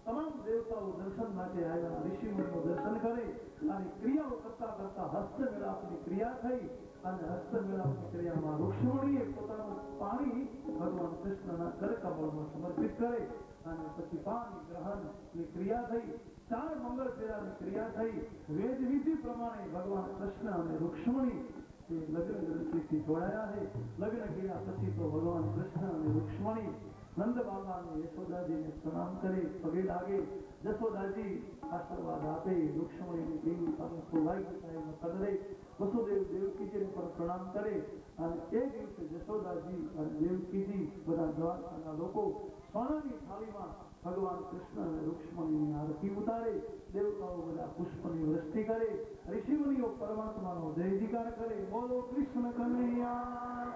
તમામ દેવતાઓ દર્શન માટે આવ્યા, ઋષિમુનિઓ દર્શન કરે અને ક્રિયાઓ કરતા કરતા હસ્તમેળાપની ક્રિયા થઈ. અને હસ્તમેળાપની ક્રિયામાં રૂક્ષ્મણીએ પોતાનું પાણી ભગવાન કૃષ્ણના કરકમળમાં સમર્પિત કરે અને પછી પાણી ગ્રહણની ક્રિયા થઈ. 4 મંગળ ફેરાની ક્રિયા થઈ. વેદ વિધિ પ્રમાણે ભગવાન કૃષ્ણ અને રૂક્ષ્મણી લગ્ન ગ્રંથિથી જોડાયા છે. લગ્ન કર્યા પછી તો ભગવાન કૃષ્ણ અને રૂક્ષ્મણી નંદ બાબા અને યશોદાજીને પ્રણામ કરે, પગે લાગે. યશોદાજી આશીર્વાદ આપે. રૂક્ષ્મણીની દેવી સામે સૌભાગ્યશાળીનો કદરે વસુદેવ દેવકીજીને પણ પ્રણામ કરે. અને એ દિવસે યશોદાજી અને દેવકીજી બધા દ્વારકાના લોકો સોનાની થાળીમાં ભગવાન કૃષ્ણ અને રૂક્ષ્મણીની આરતી ઉતારે. દેવતાઓ બધા પુષ્પની વૃષ્ટિ કરે. ઋષિમુનિઓ પરમાત્માનો જય જયકાર કરે. બોલો કૃષ્ણ કનૈયા